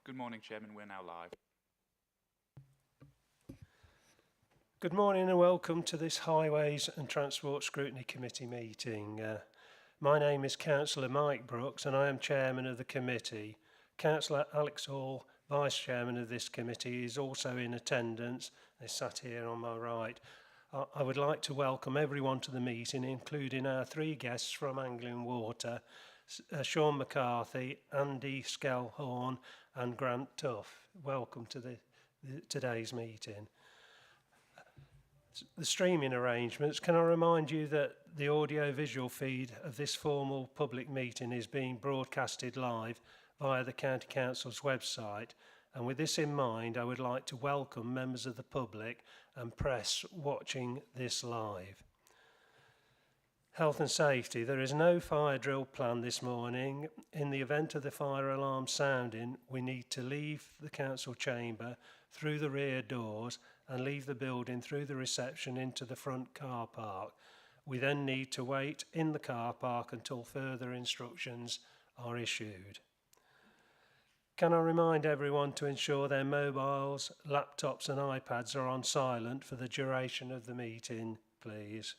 Good morning, Chairman. We're now live. Good morning and welcome to this Highways and Transport Scrutiny Committee meeting. My name is Councillor Mike Brooks and I am Chairman of the committee. Councillor Alex Hall, Vice Chairman of this committee, is also in attendance. They sat here on my right. I would like to welcome everyone to the meeting, including our three guests from Anglian Water, Sean McCarthy, Andy Skellhorn and Grant Tuff. Welcome to today's meeting. The streaming arrangements, can I remind you that the audio-visual feed of this formal public meeting is being broadcasted live via the County Council's website, and with this in mind I would like to welcome members of the public and press watching this live. Health and safety. There is no fire drill planned this morning. In the event of the fire alarm sounding, we need to leave the council chamber through the rear doors and leave the building through the reception into the front car park. We then need to wait in the car park until further instructions are issued. Can I remind everyone to ensure their mobiles, laptops and iPads are on silent for the duration of the meeting, please?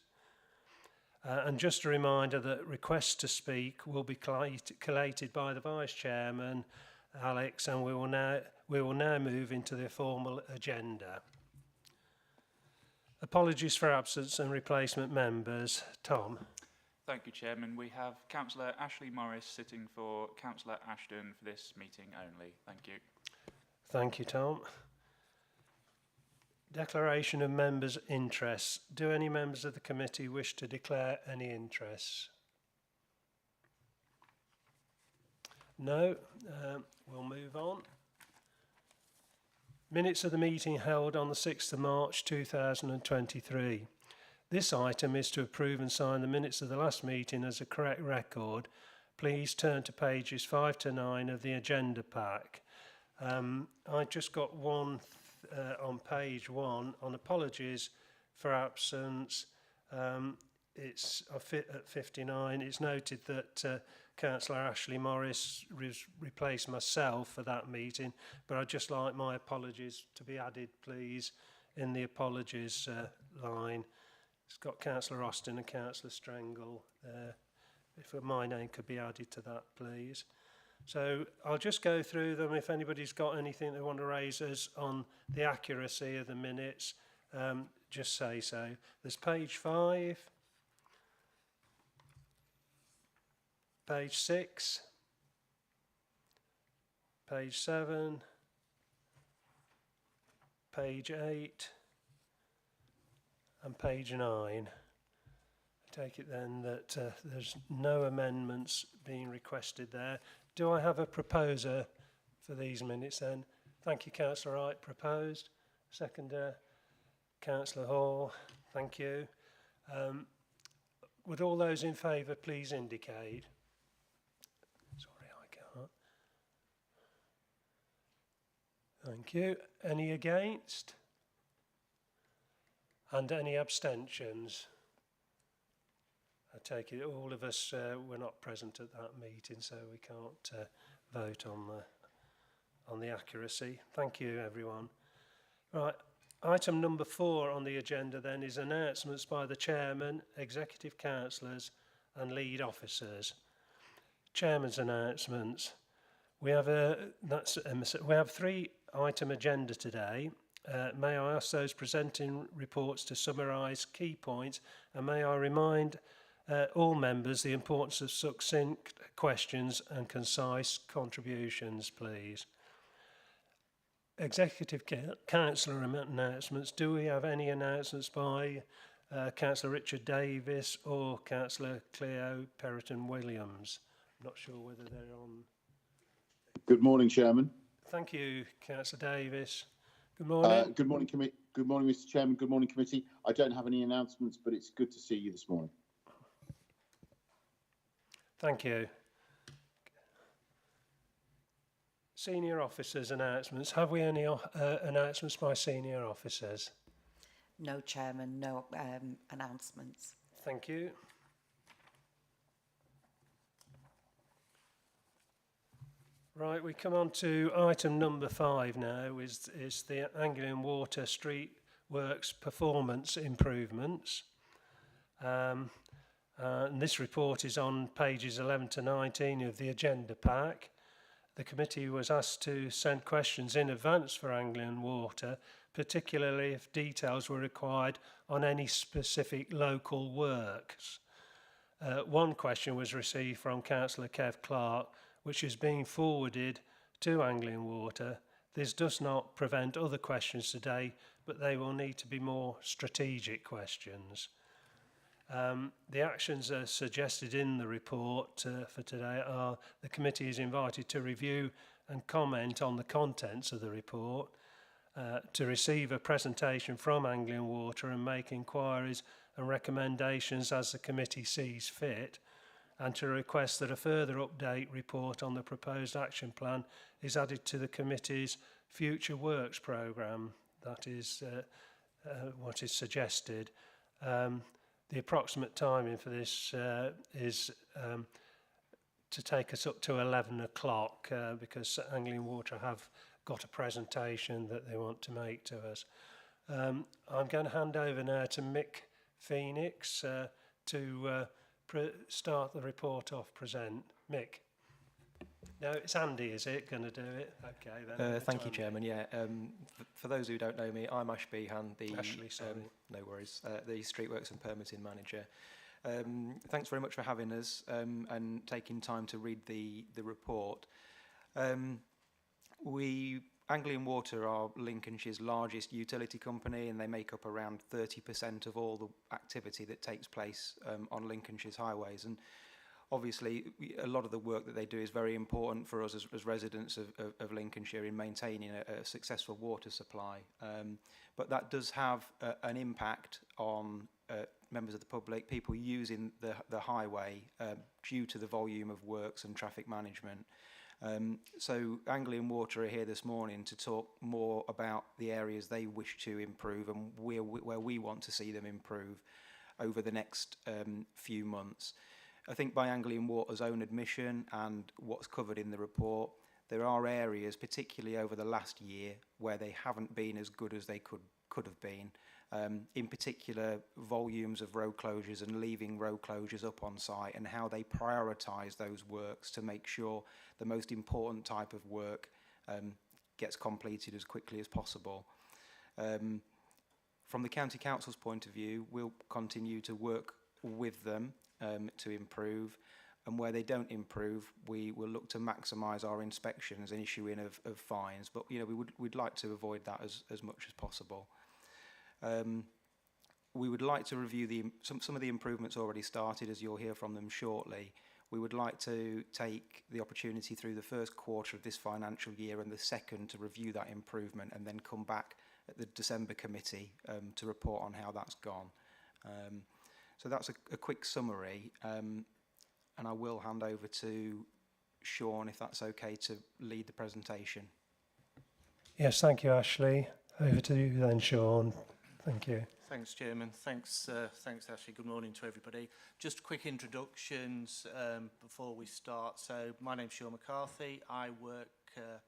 And just a reminder that requests to speak will be collated by the Vice Chairman, Alex, and we will now move into the formal agenda. Apologies for absence and replacement members. Tom. Thank you, Chairman. We have Councillor Ashley Morris sitting for Councillor Ashton for this meeting only. Thank you. Thank you, Tom. Declaration of members' interests. Do any members of the committee wish to declare any interests? No. We'll move on. Minutes of the meeting held on the 6th of March 2023. This item is to approve and sign the minutes of the last meeting as a correct record. Please turn to pages 5 to 9 of the agenda pack. I just got one on page 1 on apologies for absence. It's at 59. It's noted that Councillor Ashley Morris replaced myself for that meeting, but I'd just like my apologies to be added, please, in the apologies line. It's got Councillor Austin and Councillor Strengle. If my name could be added to that, please. So I'll just go through them. If anybody's got anything they want to raise us on the accuracy of the minutes, just say so. There's page 5, page 6, page 7, page 8, and page 9. I take it then that there's no amendments being requested there. Do I have a proposer for these minutes then? Thank you, Councillor Wright. Proposed. Seconder, Councillor Hall. Thank you. Would all those in favour please indicate? Sorry, I can't. Thank you. Any against? And any abstentions? I take it all of us were not present at that meeting, so we can't vote on the accuracy. Thank you, everyone. Right, item number 4 on the agenda then is announcements by the Chairman, Executive Councillors and Lead Officers. Chairman's announcements. We have 3-item agenda today. May I ask those presenting reports to summarise key points, and may I remind all members the importance of succinct questions and concise contributions, please. Executive Councillor announcements. Do we have any announcements by Councillor Richard Davis or Councillor Cleo Perrotton-Williams? I'm not sure whether they're on. Good morning, Chairman. Thank you, Councillor Davis. Good morning. Good morning, Mr. Chairman. Good morning, committee. I don't have any announcements, but it's good to see you this morning. Thank you. Senior officers' announcements. Have we any announcements by senior officers? No, Chairman, no announcements. Thank you. Right, we come on to item number 5 now, is the Anglian Water Street Works performance improvements. And this report is on pages 11 to 19 of the agenda pack. The committee was asked to send questions in advance for Anglian Water, particularly if details were required on any specific local works. One question was received from Councillor Kev Clark, which is being forwarded to Anglian Water. This does not prevent other questions today, but they will need to be more strategic questions. The actions are suggested in the report for today are: the committee is invited to review and comment on the contents of the report, to receive a presentation from Anglian Water and make inquiries and recommendations as the committee sees fit, and to request that a further update report on the proposed action plan is added to the committee's future works programme. That is what is suggested. The approximate timing for this is to take us up to 11 o'clock because Anglian Water have got a presentation that they want to make to us. I'm going to hand over now to Mick Phoenix to start the report off. Present. Mick. No, it's Andy, is it, going to do it? Okay, then. Thank you, Chairman. Yeah, for those who don't know me, I'm Ash Behan, Ashley, sorry. No worries, the Streetworks and Permitting Manager. Thanks very much for having us and taking time to read the report. Anglian Water are Lincolnshire's largest utility company, and they make up around 30% of all the activity that takes place on Lincolnshire's highways. And obviously, a lot of the work that they do is very important for us as residents of Lincolnshire in maintaining a successful water supply. But that does have an impact on members of the public, people using the highway due to the volume of works and traffic management. So Anglian Water are here this morning to talk more about the areas they wish to improve and where we want to see them improve over the next few months. I think by Anglian Water's own admission and what's covered in the report, there are areas, particularly over the last year, where they haven't been as good as they could have been. In particular, volumes of road closures and leaving road closures up on site, and how they prioritise those works to make sure the most important type of work gets completed as quickly as possible. From the County Council's point of view, we'll continue to work with them to improve, and where they don't improve, we will look to maximise our inspections and issuing of fines. But we'd like to avoid that as much as possible. We would like to review some of the improvements already started, as you'll hear from them shortly. We would like to take the opportunity through the first quarter of this financial year and the second to review that improvement, and then come back at the December committee to report on how that's gone. So that's a quick summary, and I will hand over to Sean, if that's okay, to lead the presentation. Yes, thank you, Ashley. Over to you then, Sean. Thank you. Thanks, Chairman. Thanks, Ashley. Good morning to everybody. Just quick introductions before we start. So my name's Sean McCarthy. I work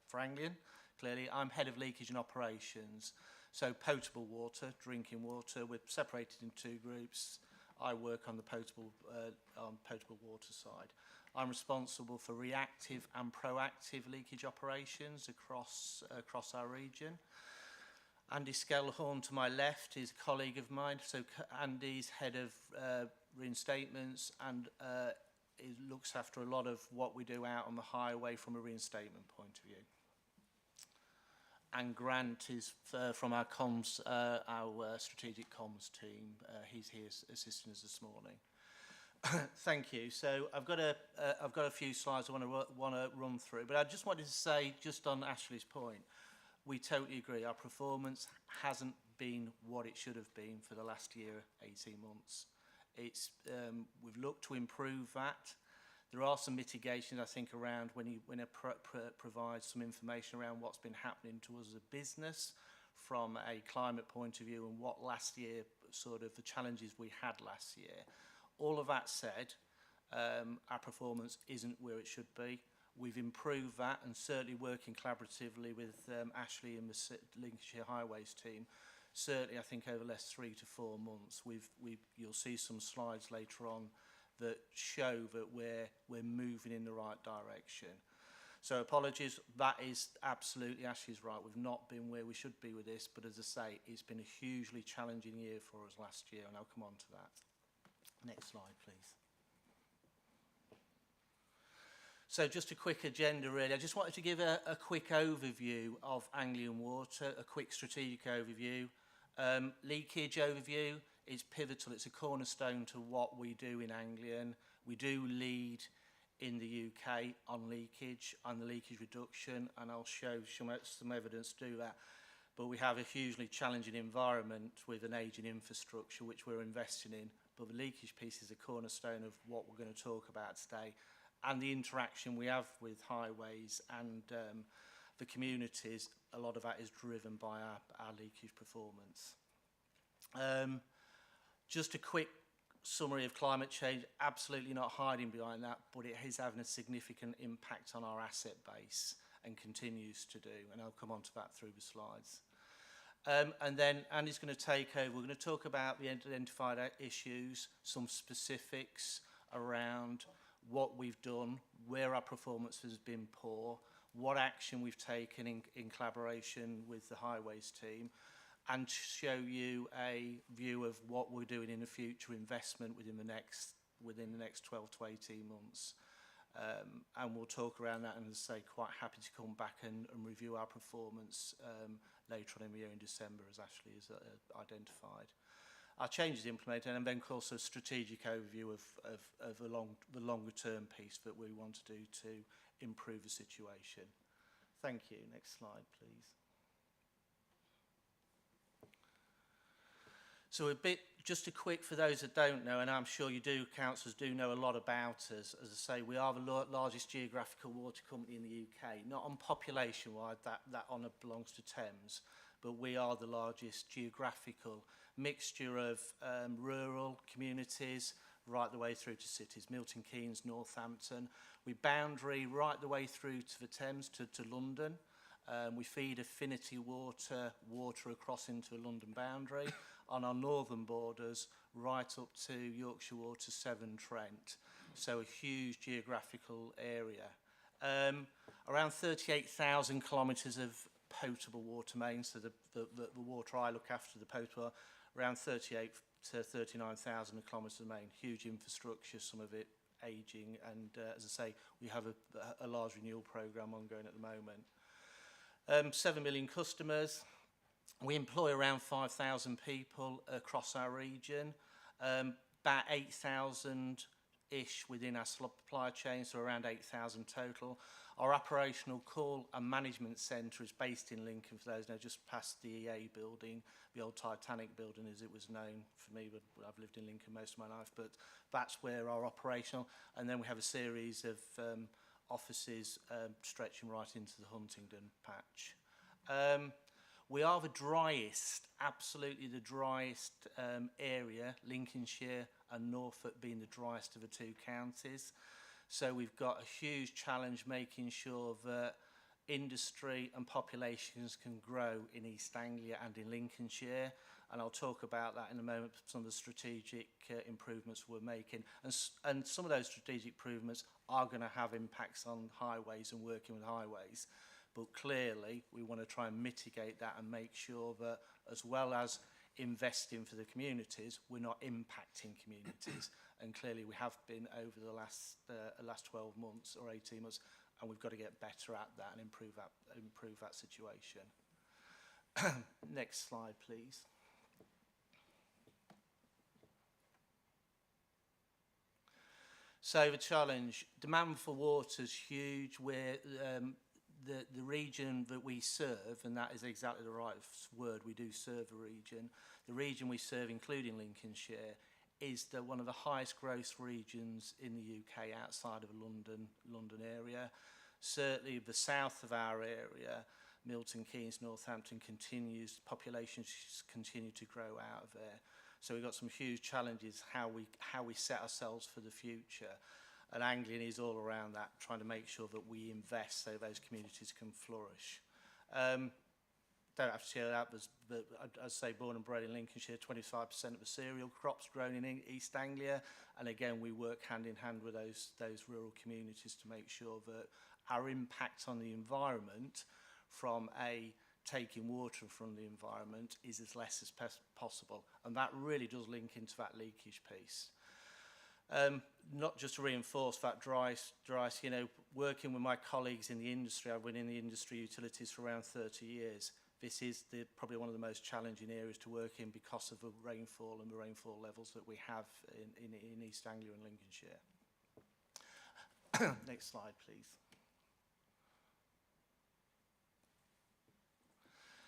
for Anglian. Clearly, I'm Head of Leakage and Operations. So potable water, drinking water, we're separated in two groups. I work on the potable water side. I'm responsible for reactive and proactive leakage operations across our region. Andy Skelhorn to my left is a colleague of mine. So Andy's head of reinstatements and he looks after a lot of what we do out on the highway from a reinstatement point of view. And Grant is from our comms, our strategic comms team. He's here assisting us this morning. Thank you. So I've got a few slides I want to run through, but I just wanted to say, just on Ashley's point, we totally agree. Our performance hasn't been what it should have been for the last year, 18 months. We've looked to improve that. There are some mitigations, I think, around when it provides some information around what's been happening to us as a business from a climate point of view and what last year, sort of the challenges we had last year. All of that said, our performance isn't where it should be. We've improved that, and certainly working collaboratively with Ashley and the Lincolnshire Highways team. Certainly, I think over the last 3 to 4 months, you'll see some slides later on that show that we're moving in the right direction. So apologies, that is absolutely, Ashley's right, we've not been where we should be with this, but as I say, it's been a hugely challenging year for us last year, and I'll come on to that. Next slide, please. So just a quick agenda really. I just wanted to give a quick overview of Anglian Water, a quick strategic overview. Leakage overview is pivotal, it's a cornerstone to what we do in Anglian. We do lead in the UK on leakage, on the leakage reduction, and I'll show some evidence to do that. But we have a hugely challenging environment with an ageing infrastructure which we're investing in. But the leakage piece is a cornerstone of what we're going to talk about today, and the interaction we have with highways and the communities. A lot of that is driven by our leakage performance. Just a quick summary of climate change, absolutely not hiding behind that, but it is having a significant impact on our asset base and continues to do, and I'll come on to that through the slides. And then Andy's going to take over. We're going to talk about the identified issues, some specifics around what we've done, where our performance has been poor, what action we've taken in collaboration with the highways team, and show you a view of what we're doing in the future investment within the next 12 to 18 months. And we'll talk around that, and as I say, quite happy to come back and review our performance later on in the year in December, as Ashley has identified. Our changes implemented, and then also a strategic overview of the longer term piece that we want to do to improve the situation. Thank you. Next slide, please. So just a quick, for those that don't know, and I'm sure you do, councillors do know a lot about us. As I say, we are the largest geographical water company in the UK, not on population-wide, that honour belongs to Thames, but we are the largest geographical mixture of rural communities right the way through to cities, Milton Keynes, Northampton. We boundary right the way through to the Thames, to London. We feed affinity water across into the London boundary on our northern borders right up to Yorkshire Water, Severn Trent. So a huge geographical area. Around 38,000 kilometres of potable water mains, so the water I look after, the potable, around 38 to 39,000 kilometres of main. Huge infrastructure, some of it ageing, and as I say, we have a large renewal programme ongoing at the moment. 7 million customers. We employ around 5,000 people across our region, about 8,000-ish within our supply chain, so around 8,000 total. Our operational call and management centre is based in Lincoln, for those who know, just past the EA building, the old Titanic building as it was known for me, but I've lived in Lincoln most of my life, but that's where our operational, and then we have a series of offices stretching right into the Huntingdon patch. We are the driest, absolutely the driest area, Lincolnshire and Norfolk being the driest of the two counties. So we've got a huge challenge making sure that industry and populations can grow in East Anglia and in Lincolnshire. And I'll talk about that in a moment, some of the strategic improvements we're making. And some of those strategic improvements are going to have impacts on highways and working with highways. But clearly, we want to try and mitigate that and make sure that, as well as investing for the communities, we're not impacting communities. And clearly, we have been over the last 12 months or 18 months, and we've got to get better at that and improve that situation. Next slide, please. So the challenge, demand for water is huge. We're the region that we serve, and that is exactly the right word, we do serve a region. The region we serve, including Lincolnshire, is one of the highest growth regions in the UK outside of the London area. Certainly the south of our area, Milton Keynes, Northampton, populations continue to grow out of there. So we've got some huge challenges how we set ourselves for the future. And Anglian is all around that, trying to make sure that we invest so those communities can flourish. Don't have to share that, but I'd say born and bred in Lincolnshire, 25% of the cereal crops grown in East Anglia. And again, we work hand in hand with those rural communities to make sure that our impact on the environment from taking water from the environment is as less as possible. And that really does link into that leakage piece. Not just to reinforce that dry, you know, working with my colleagues in the industry, I've been in the industry utilities for around 30 years. This is probably one of the most challenging areas to work in because of the rainfall and the rainfall levels that we have in East Anglia and Lincolnshire. Next slide, please.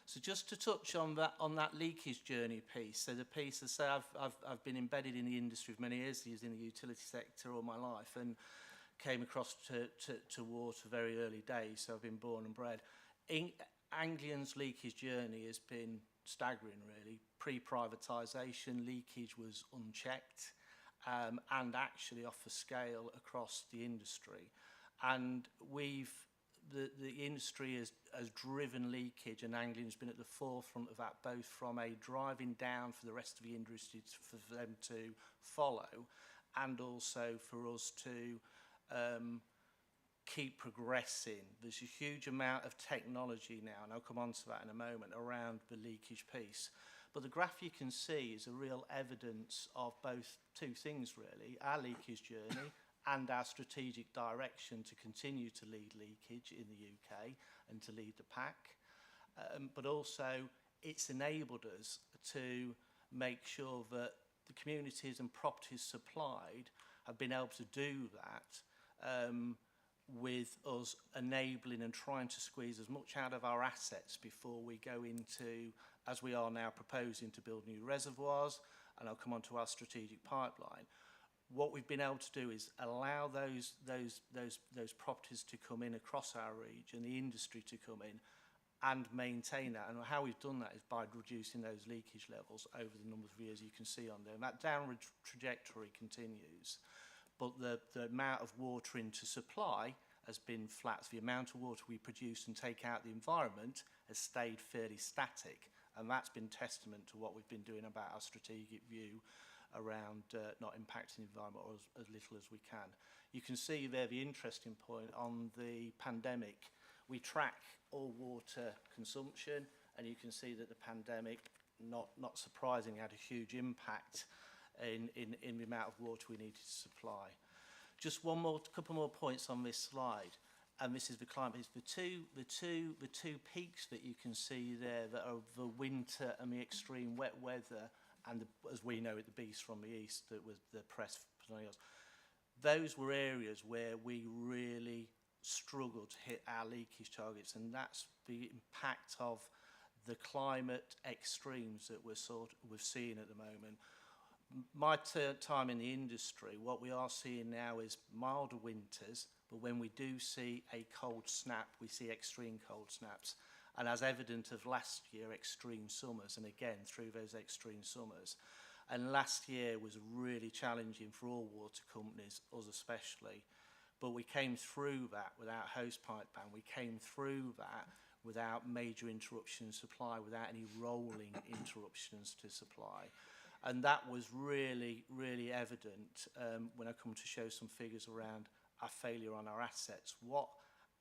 So just to touch on that leakage journey piece. So the piece, as I say, I've been embedded in the industry for many years, used in the utility sector all my life, and came across to water very early days. So I've been born and bred. Anglian's leakage journey has been staggering, really. Pre-privatisation, leakage was unchecked and actually off the scale across the industry. And the industry has driven leakage, and Anglian's been at the forefront of that, both from a driving down for the rest of the industry for them to follow, and also for us to keep progressing. There's a huge amount of technology now, and I'll come on to that in a moment, around the leakage piece. But the graph you can see is a real evidence of both two things, really: our leakage journey and our strategic direction to continue to lead leakage in the UK and to lead the pack. But also, it's enabled us to make sure that the communities and properties supplied have been able to do that with us enabling and trying to squeeze as much out of our assets before we go into, as we are now proposing, to build new reservoirs, and I'll come on to our strategic pipeline. What we've been able to do is allow those properties to come in across our region, the industry to come in and maintain that. And how we've done that is by reducing those leakage levels over the number of years you can see on there. And that downward trajectory continues. But the amount of water into supply has been flat. So the amount of water we produce and take out the environment has stayed fairly static. And that's been testament to what we've been doing about our strategic view around not impacting the environment, or as little as we can. You can see there the interesting point on the pandemic. We track all water consumption, and you can see that the pandemic, not surprisingly, had a huge impact in the amount of water we needed to supply. Just couple more points on this slide, and this is the climate. It's the two peaks that you can see there that are the winter and the extreme wet weather, and as we know it, the beast from the east that was the press. Those were areas where we really struggled to hit our leakage targets, and that's the impact of the climate extremes that we're seeing at the moment. My time in the industry, what we are seeing now is milder winters, but when we do see a cold snap, we see extreme cold snaps. And as evident of last year, extreme summers, and again, through those extreme summers. And last year was really challenging for all water companies, us especially. But we came through that without hosepipe ban. We came through that without major interruption in supply, without any rolling interruptions to supply. And that was really, really evident when I come to show some figures around our failure on our assets. What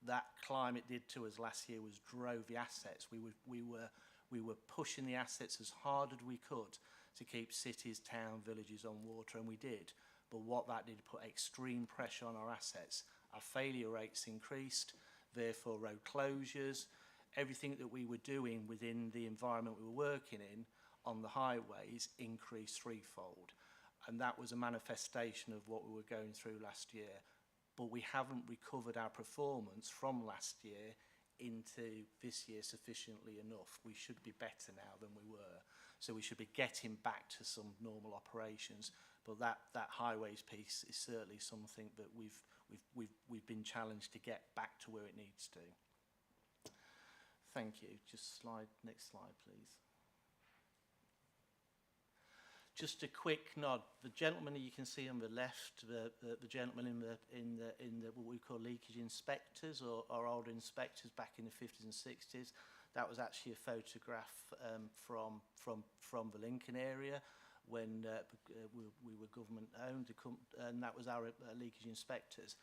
that climate did to us last year was drove the assets. We were pushing the assets as hard as we could to keep cities, towns, villages on water, and we did. But what that did put extreme pressure on our assets. Our failure rates increased, therefore road closures, everything that we were doing within the environment we were working in on the highways increased threefold. And that was a manifestation of what we were going through last year. But we haven't recovered our performance from last year into this year sufficiently enough. We should be better now than we were. So we should be getting back to some normal operations. But that highways piece is certainly something that we've been challenged to get back to where it needs to. Thank you. Just next slide, please. Just a quick nod. The gentleman that you can see on the left, the gentleman in the what we call leakage inspectors or older inspectors back in the 50s and 60s, that was actually a photograph from the Lincoln area when we were government owned, and that was our leakage inspectors.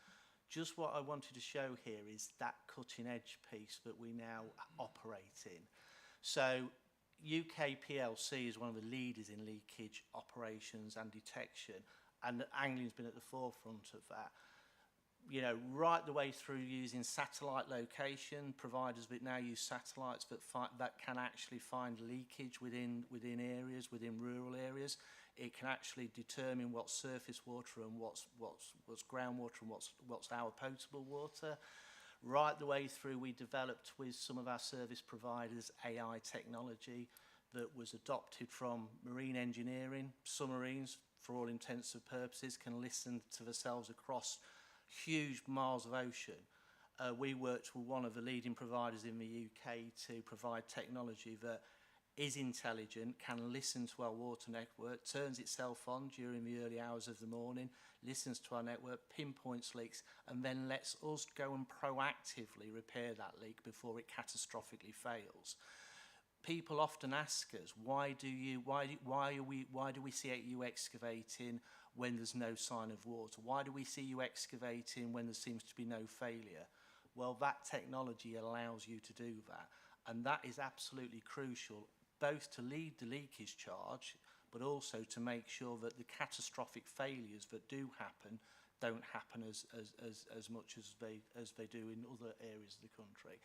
Just what I wanted to show here is that cutting edge piece that we now operate in. So UK PLC is one of the leaders in leakage operations and detection, and Angling's been at the forefront of that. You know, right the way through using satellite location, providers that now use satellites that can actually find leakage within areas, within rural areas. It can actually determine what's surface water and what's groundwater and what's our potable water. Right the way through, we developed with some of our service providers AI technology that was adopted from marine engineering. Submarines, for all intents and purposes, can listen to themselves across huge miles of ocean. We worked with one of the leading providers in the UK to provide technology that is intelligent, can listen to our water network, turns itself on during the early hours of the morning, listens to our network, pinpoints leaks, and then lets us go and proactively repair that leak before it catastrophically fails. People often ask us, why do we see you excavating when there's no sign of water? Why do we see you excavating when there seems to be no failure? Well, that technology allows you to do that, and that is absolutely crucial, both to lead the leakage charge, but also to make sure that the catastrophic failures that do happen don't happen as much as they do in other areas of the country.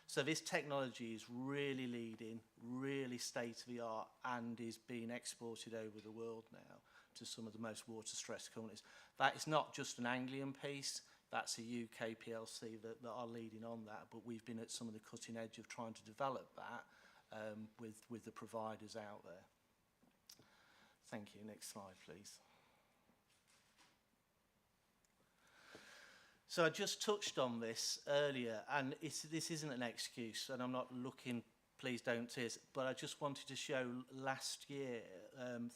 So this technology is really leading, really state-of-the-art, and is being exported over the world now to some of the most water-stressed companies. That is not just an Anglian piece, that's a UK PLC that are leading on that, but we've been at some of the cutting edge of trying to develop that with the providers out there. Thank you. Next slide, please. So I just touched on this earlier, and this isn't an excuse, and I'm not looking, please don't tears, but I just wanted to show last year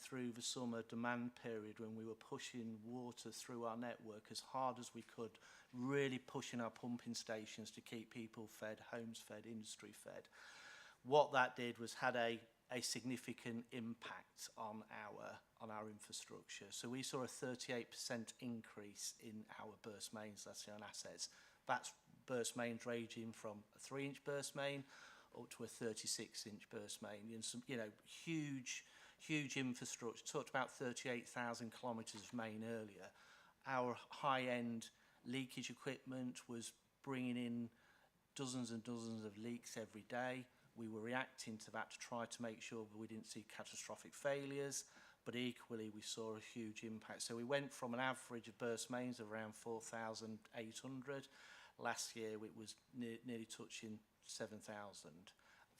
through the summer demand period when we were pushing water through our network as hard as we could, really pushing our pumping stations to keep people fed, homes fed, industry fed. What that did was had a significant impact on our infrastructure. So we saw a 38% increase in our burst mains, that's on assets. That's burst mains ranging from a 3-inch burst main up to a 36-inch burst main. And some, huge infrastructure. Talked about 38,000 kilometres of main earlier. Our high-end leakage equipment was bringing in dozens and dozens of leaks every day. We were reacting to that to try to make sure that we didn't see catastrophic failures, but equally we saw a huge impact. So we went from an average of burst mains of around 4,800. Last year it was nearly touching 7,000.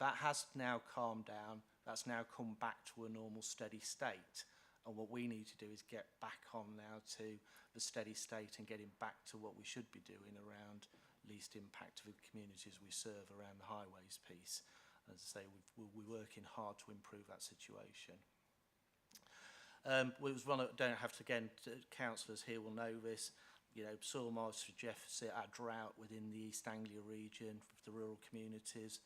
That has now calmed down. That's now come back to a normal steady state. And what we need to do is get back on now to the steady state and getting back to what we should be doing around least impact to the communities we serve around the highways piece. As I say, we're working hard to improve that situation. It was one of, don't have to, again, councillors here will know this, soil moisture deficit, our drought within the East Anglia region, the rural communities,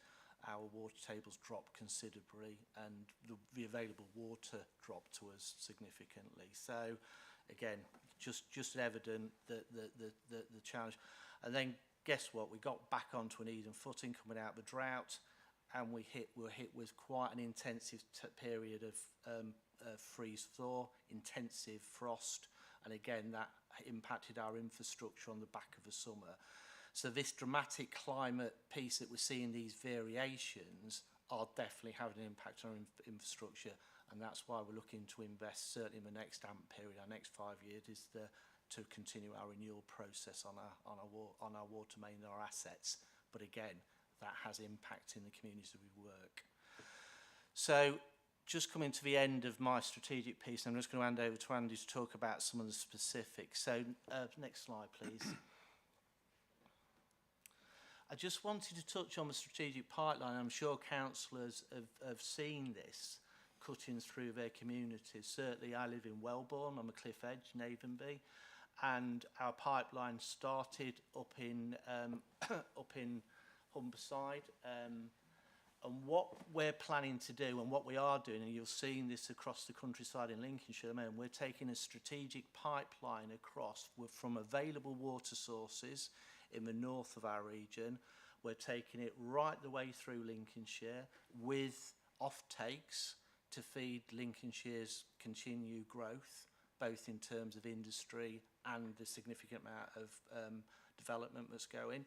our water tables dropped considerably, and the available water dropped to us significantly. So, again, just evident that the challenge. And then, guess what? We got back onto an even footing coming out of the drought, and were hit with quite an intensive period of freeze-thaw, intensive frost, and again that impacted our infrastructure on the back of the summer. So this dramatic climate piece that we're seeing, these variations, are definitely having an impact on our infrastructure, and that's why we're looking to invest, certainly in the next AMP period, our next 5 years, is to continue our renewal process on our water main and our assets. But again, that has impact in the communities that we work. So just coming to the end of my strategic piece, I'm just going to hand over to Andy to talk about some of the specifics. So next slide, please. I just wanted to touch on the strategic pipeline. I'm sure councillors have seen this cutting through their communities. Certainly I live in Wellbourne, on the cliff edge, Navenby, and our pipeline started up in Humberside. And what we're planning to do and what we are doing, and you're seeing this across the countryside in Lincolnshire at the moment, we're taking a strategic pipeline across from available water sources in the north of our region. We're taking it right the way through Lincolnshire with off-takes to feed Lincolnshire's continued growth, both in terms of industry and the significant amount of development that's going.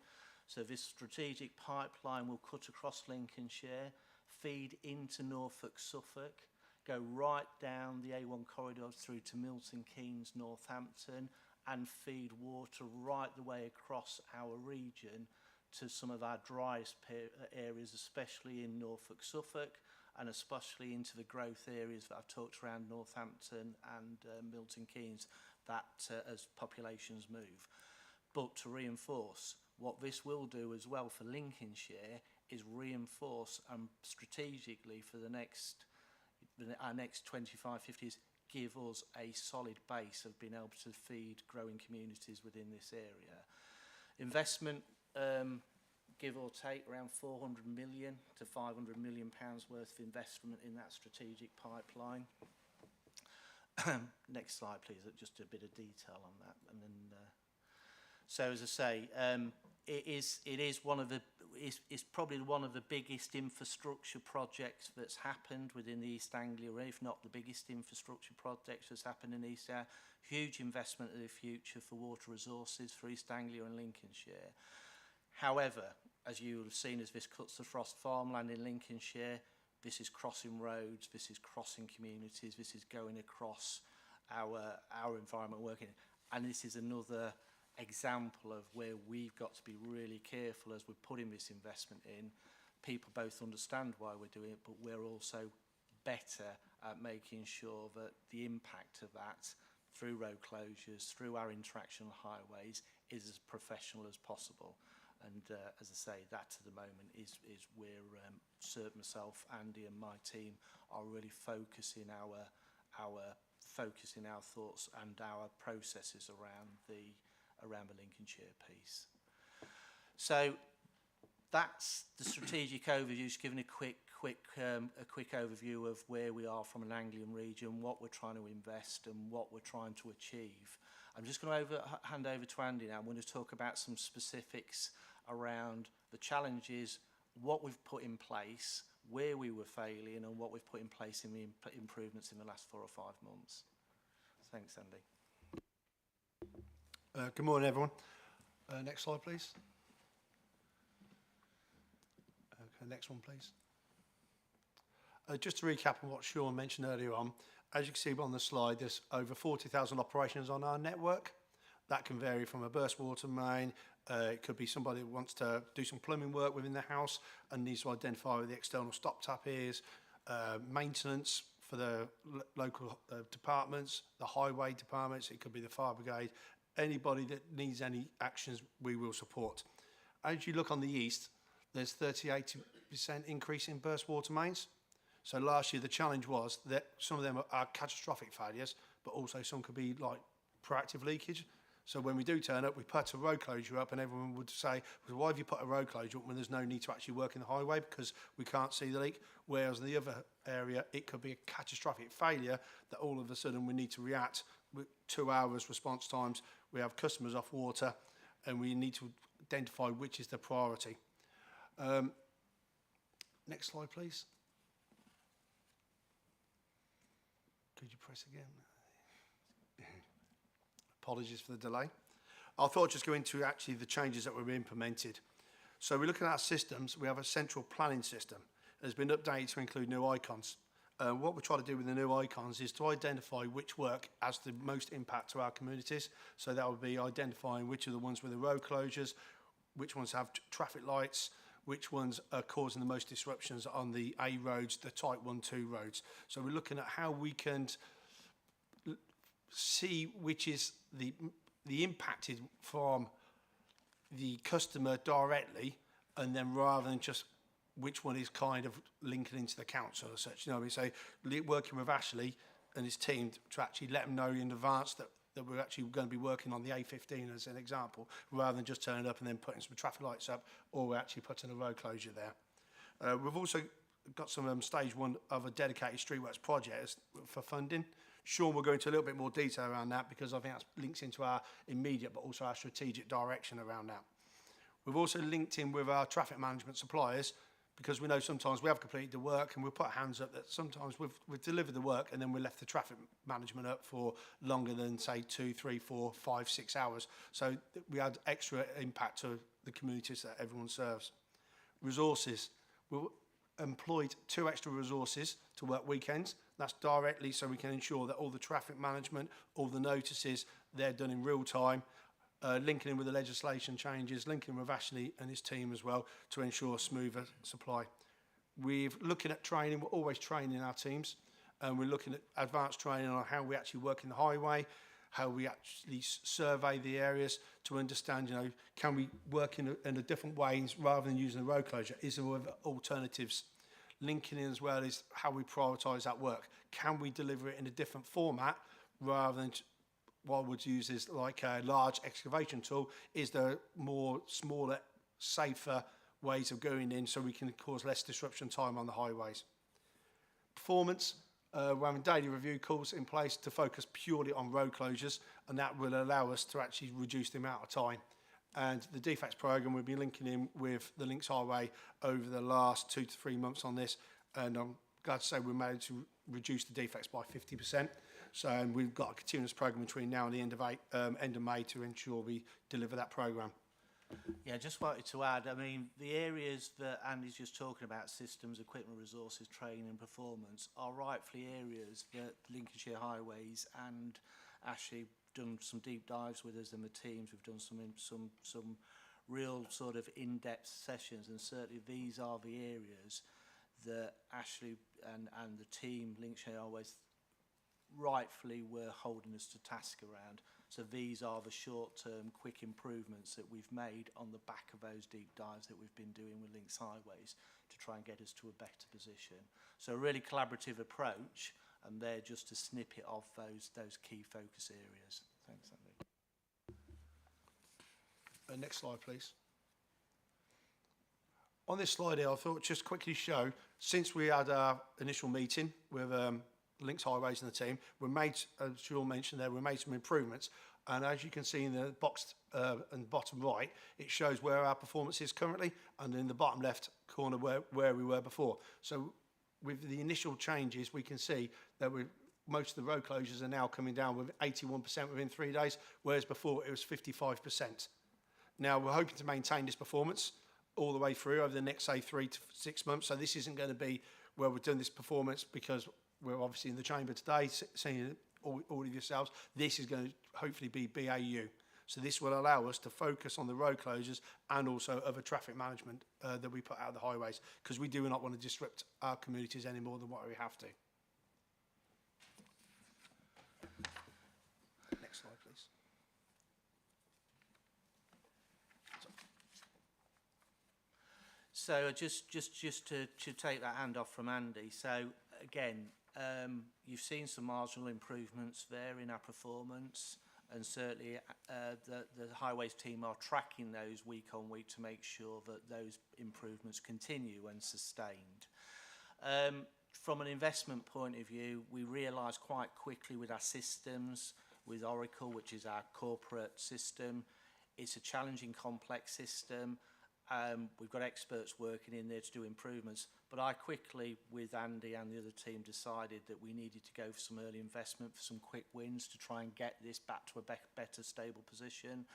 So this strategic pipeline will cut across Lincolnshire, feed into Norfolk, Suffolk, go right down the A1 corridor through to Milton Keynes, Northampton, and feed water right the way across our region to some of our driest areas, especially in Norfolk, Suffolk, and especially into the growth areas that I've talked around Northampton and Milton Keynes, that as populations move. But to reinforce, what this will do as well for Lincolnshire is reinforce strategically for our next 25, 50 years, give us a solid base of being able to feed growing communities within this area. Investment, give or take, around 400 million to 500 million pounds worth of investment in that strategic pipeline. Next slide, please. Just a bit of detail on that, and then. So as I say, it's probably one of the biggest infrastructure projects that's happened within the East Anglia, if not the biggest infrastructure project that's happened in East Anglia. Huge investment in the future for water resources for East Anglia and Lincolnshire. However, as you will have seen, as this cuts the frost farmland in Lincolnshire, this is crossing roads, this is crossing communities, this is going across our environment working, and this is another example of where we've got to be really careful as we're putting this investment in. People both understand why we're doing it, but we're also better at making sure that the impact of that through road closures, through our interaction on highways, is as professional as possible. And as I say, that at the moment is where myself, Andy, and my team are really focusing our thoughts and our processes around the Lincolnshire piece. So that's the strategic overview, just giving a quick overview of where we are from an Anglian region, what we're trying to invest and what we're trying to achieve. I'm just going to hand over to Andy now. I'm going to talk about some specifics around the challenges, what we've put in place, where we were failing, and what we've put in place in the improvements in the last 4 or 5 months. Thanks, Andy. Good morning, everyone. Next slide, please. Okay, next one, please. Just to recap on what Sean mentioned earlier on, as you can see on the slide, there's over 40,000 operations on our network. That can vary from a burst water main. It could be somebody who wants to do some plumbing work within the house and needs to identify where the external stop tap is, maintenance for the local departments, the highway departments, it could be the fire brigade. Anybody that needs any actions, we will support. As you look on the east, there's 38% increase in burst water mains. So last year, the challenge was that some of them are catastrophic failures, but also some could be like proactive leakage. So when we do turn up, we put a road closure up and everyone would say, well, why have you put a road closure up when there's no need to actually work in the highway because we can't see the leak? Whereas in the other area, it could be a catastrophic failure that all of a sudden we need to react with 2 hours response times. We have customers off water and we need to identify which is the priority. Next slide, please. Could you press again? Apologies for the delay. I thought I'd just go into actually the changes that were implemented. So we're looking at our systems. We have a central planning system that has been updated to include new icons. What we try to do with the new icons is to identify which work has the most impact to our communities. So that would be identifying which are the ones with the road closures, which ones have traffic lights, which ones are causing the most disruptions on the A roads, the type 1, 2 roads. So we're looking at how we can see which is the impacted from the customer directly, and then rather than just which one is kind of linking into the council as such. You know, we say working with Ashley and his team to actually let them know in advance that we're actually going to be working on the A15 as an example, rather than just turning up and then putting some traffic lights up, or we're actually putting a road closure there. We've also got some stage one of a dedicated streetworks project for funding. Sean will go into a little bit more detail around that, because I think that links into our immediate but also our strategic direction around that. We've also linked in with our traffic management suppliers, because we know sometimes we have completed the work and we'll put hands up that sometimes we've delivered the work and then we left the traffic management up for longer than, say, 2, 3, 4, 5, 6 hours. So we had extra impact to the communities that everyone serves. Resources. We've employed 2 extra resources to work weekends. That's directly so we can ensure that all the traffic management, all the notices, they're done in real time. Linking in with the legislation changes, linking with Ashley and his team as well to ensure smoother supply. We're looking at training. We're always training our teams, and we're looking at advanced training on how we actually work in the highway, how we actually survey the areas to understand, you know, can we work in a different ways rather than using the road closure? Is there other alternatives? Linking in as well is how we prioritise that work. Can we deliver it in a different format rather than what I would use is like a large excavation tool? Is there more smaller, safer ways of going in so we can cause less disruption time on the highways? Performance, we're having daily review calls in place to focus purely on road closures, and that will allow us to actually reduce the amount of time. And the defects program, we'll be linking in with the Links Highway over the last 2 to 3 months on this, and I'm glad to say we managed to reduce the defects by 50%. So we've got a continuous program between now and the end of May to ensure we deliver that program. Yeah, just wanted to add, I mean, the areas that Andy's just talking about, systems, equipment, resources, training and performance, are rightfully areas that Lincolnshire Highways and Ashley done some deep dives with us and the teams. We've done some real sort of in-depth sessions, and certainly these are the areas that Ashley and the team, Lincolnshire Highways, rightfully were holding us to task around. So these are the short-term quick improvements that we've made on the back of those deep dives that we've been doing with Links Highways to try and get us to a better position. So a really collaborative approach, and they're just a snippet of those key focus areas. Thanks, Andy. Next slide, please. On this slide here, I thought just quickly show, since we had our initial meeting with Links Highways and the team, we made, as Sean mentioned there, we made some improvements, and as you can see in the box and bottom right, it shows where our performance is currently, and in the bottom left corner where we were before. So with the initial changes, we can see that most of the road closures are now coming down with 81% within 3 days, whereas before it was 55%. Now we're hoping to maintain this performance all the way through over the next, say, 3 to 6 months. So this isn't going to be where we're doing this performance because we're obviously in the chamber today, seeing all of yourselves. This is going to hopefully be BAU. So this will allow us to focus on the road closures and also other traffic management that we put out of the highways, because we do not want to disrupt our communities any more than what we have to. Next slide, please. So just to take that hand off from Andy. So again, you've seen some marginal improvements there in our performance, and certainly the highways team are tracking those week on week to make sure that those improvements continue and sustained. From an investment point of view, we realised quite quickly with our systems, with Oracle, which is our corporate system, it's a challenging, complex system. We've got experts working in there to do improvements, but I quickly, with Andy and the other team, decided that we needed to go for some early investment, for some quick wins to try and get this back to a better, stable position.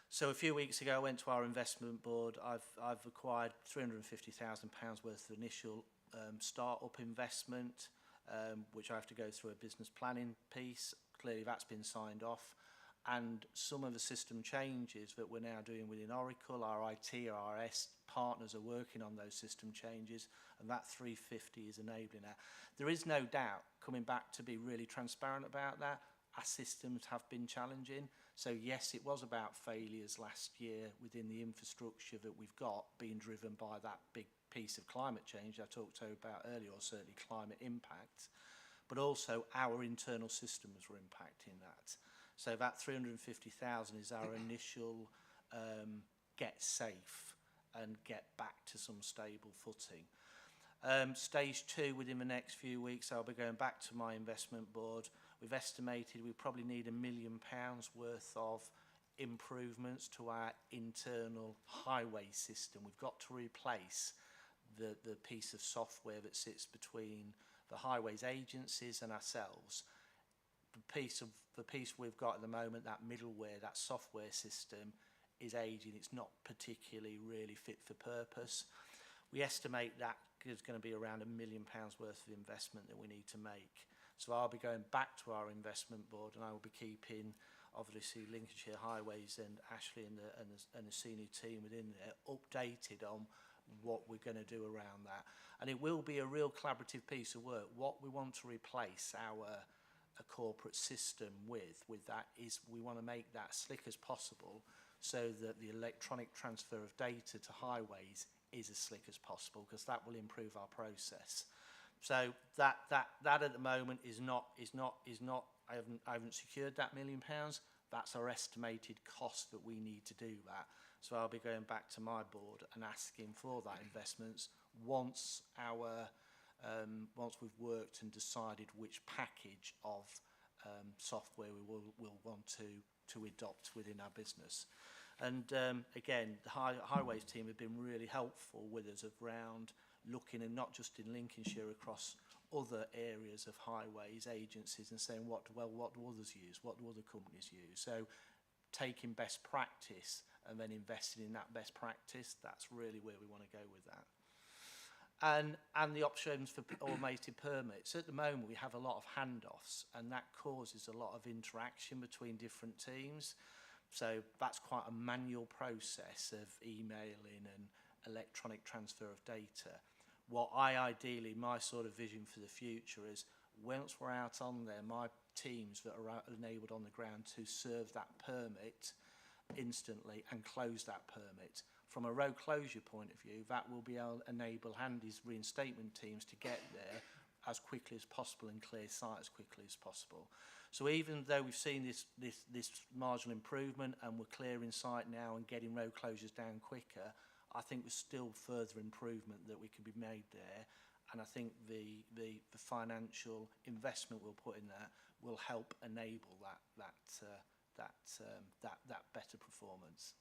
So a few weeks ago, I went to our investment board. I've acquired £350,000 worth of initial start-up investment, which I have to go through a business planning piece. Clearly, that's been signed off. And some of the system changes that we're now doing within Oracle, our IT, our RS partners are working on those system changes, and that 350 is enabling that. There is no doubt, coming back to be really transparent about that, our systems have been challenging. So yes, it was about failures last year within the infrastructure that we've got, being driven by that big piece of climate change I talked about earlier, or certainly climate impact, but also our internal systems were impacting that. So that 350,000 is our initial get safe and get back to some stable footing. Stage 2, within the next few weeks, I'll be going back to my investment board. We've estimated we probably need £1 million worth of improvements to our internal highway system. We've got to replace the piece of software that sits between the highways agencies and ourselves. The piece we've got at the moment, that middleware, that software system, is aging. It's not particularly really fit for purpose. We estimate that is going to be around £1 million worth of investment that we need to make. So I'll be going back to our investment board, and I will be keeping, obviously, Lincolnshire Highways and Ashley and the senior team within there updated on what we're going to do around that. And it will be a real collaborative piece of work. What we want to replace a corporate system with that is we want to make that slick as possible, so that the electronic transfer of data to highways is as slick as possible, because that will improve our process. So that at the moment is not. I haven't secured that £1 million. That's our estimated cost that we need to do that. So I'll be going back to my board and asking for that investments once we've worked and decided which package of software we will want to adopt within our business. And again, the highways team have been really helpful with us around looking, and not just in Lincolnshire, across other areas of highways agencies, and saying what do others use, what do other companies use. So taking best practice and then investing in that best practice, that's really where we want to go with that. And the options for automated permits. At the moment, we have a lot of handoffs, and that causes a lot of interaction between different teams. So that's quite a manual process of emailing and electronic transfer of data. What my sort of vision for the future is, once we're out on there, my teams that are enabled on the ground to serve that permit instantly and close that permit. From a road closure point of view, that will be able to enable Handy's reinstatement teams to get there as quickly as possible and clear site as quickly as possible. So even though we've seen this marginal improvement and we're clearing site now and getting road closures down quicker, I think there's still further improvement that we can be made there. And I think the financial investment we'll put in there will help enable that better performance.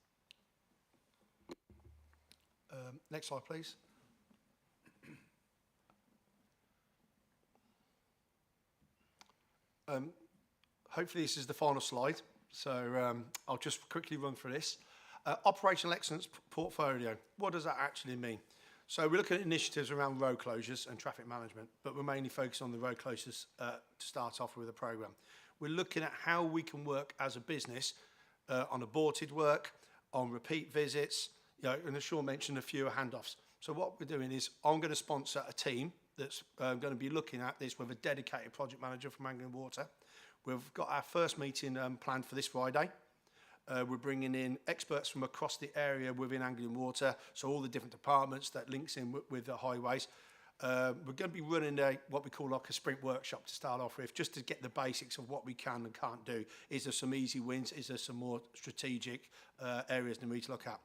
Next slide, please. Hopefully this is the final slide, so I'll just quickly run through this. Operational excellence portfolio, what does that actually mean? So we're looking at initiatives around road closures and traffic management, but we're mainly focused on the road closures to start off with the programme. We're looking at how we can work as a business on aborted work, on repeat visits, and as Sean mentioned, a few handoffs. So what we're doing is I'm going to sponsor a team that's going to be looking at this with a dedicated project manager from Anglian Water. We've got our first meeting planned for this Friday. We're bringing in experts from across the area within Anglian Water, so all the different departments that links in with the highways. We're going to be running what we call like a sprint workshop to start off with, just to get the basics of what we can and can't do. Is there some easy wins? Is there some more strategic areas that we need to look at?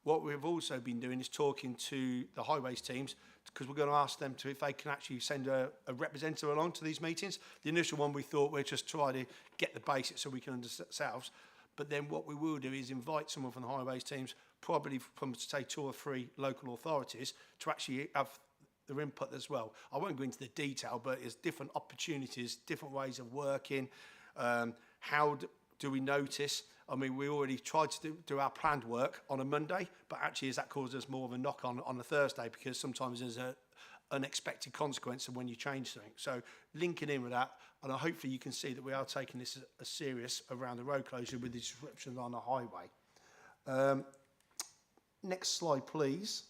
What we've also been doing is talking to the highways teams, because we're going to ask them if they can actually send a representative along to these meetings. The initial one we thought we'd just try to get the basics so we can understand ourselves. But then what we will do is invite someone from the highways teams, probably from, say, 2 or 3 local authorities, to actually have their input as well. I won't go into the detail, but it's different opportunities, different ways of working. How do we notice? I mean, we already tried to do our planned work on a Monday, but actually has that caused us more of a knock on a Thursday, because sometimes there's an unexpected consequence of when you change something. So linking in with that, and hopefully you can see that we are taking this as serious around the road closure with the disruptions on the highway. Next slide, please.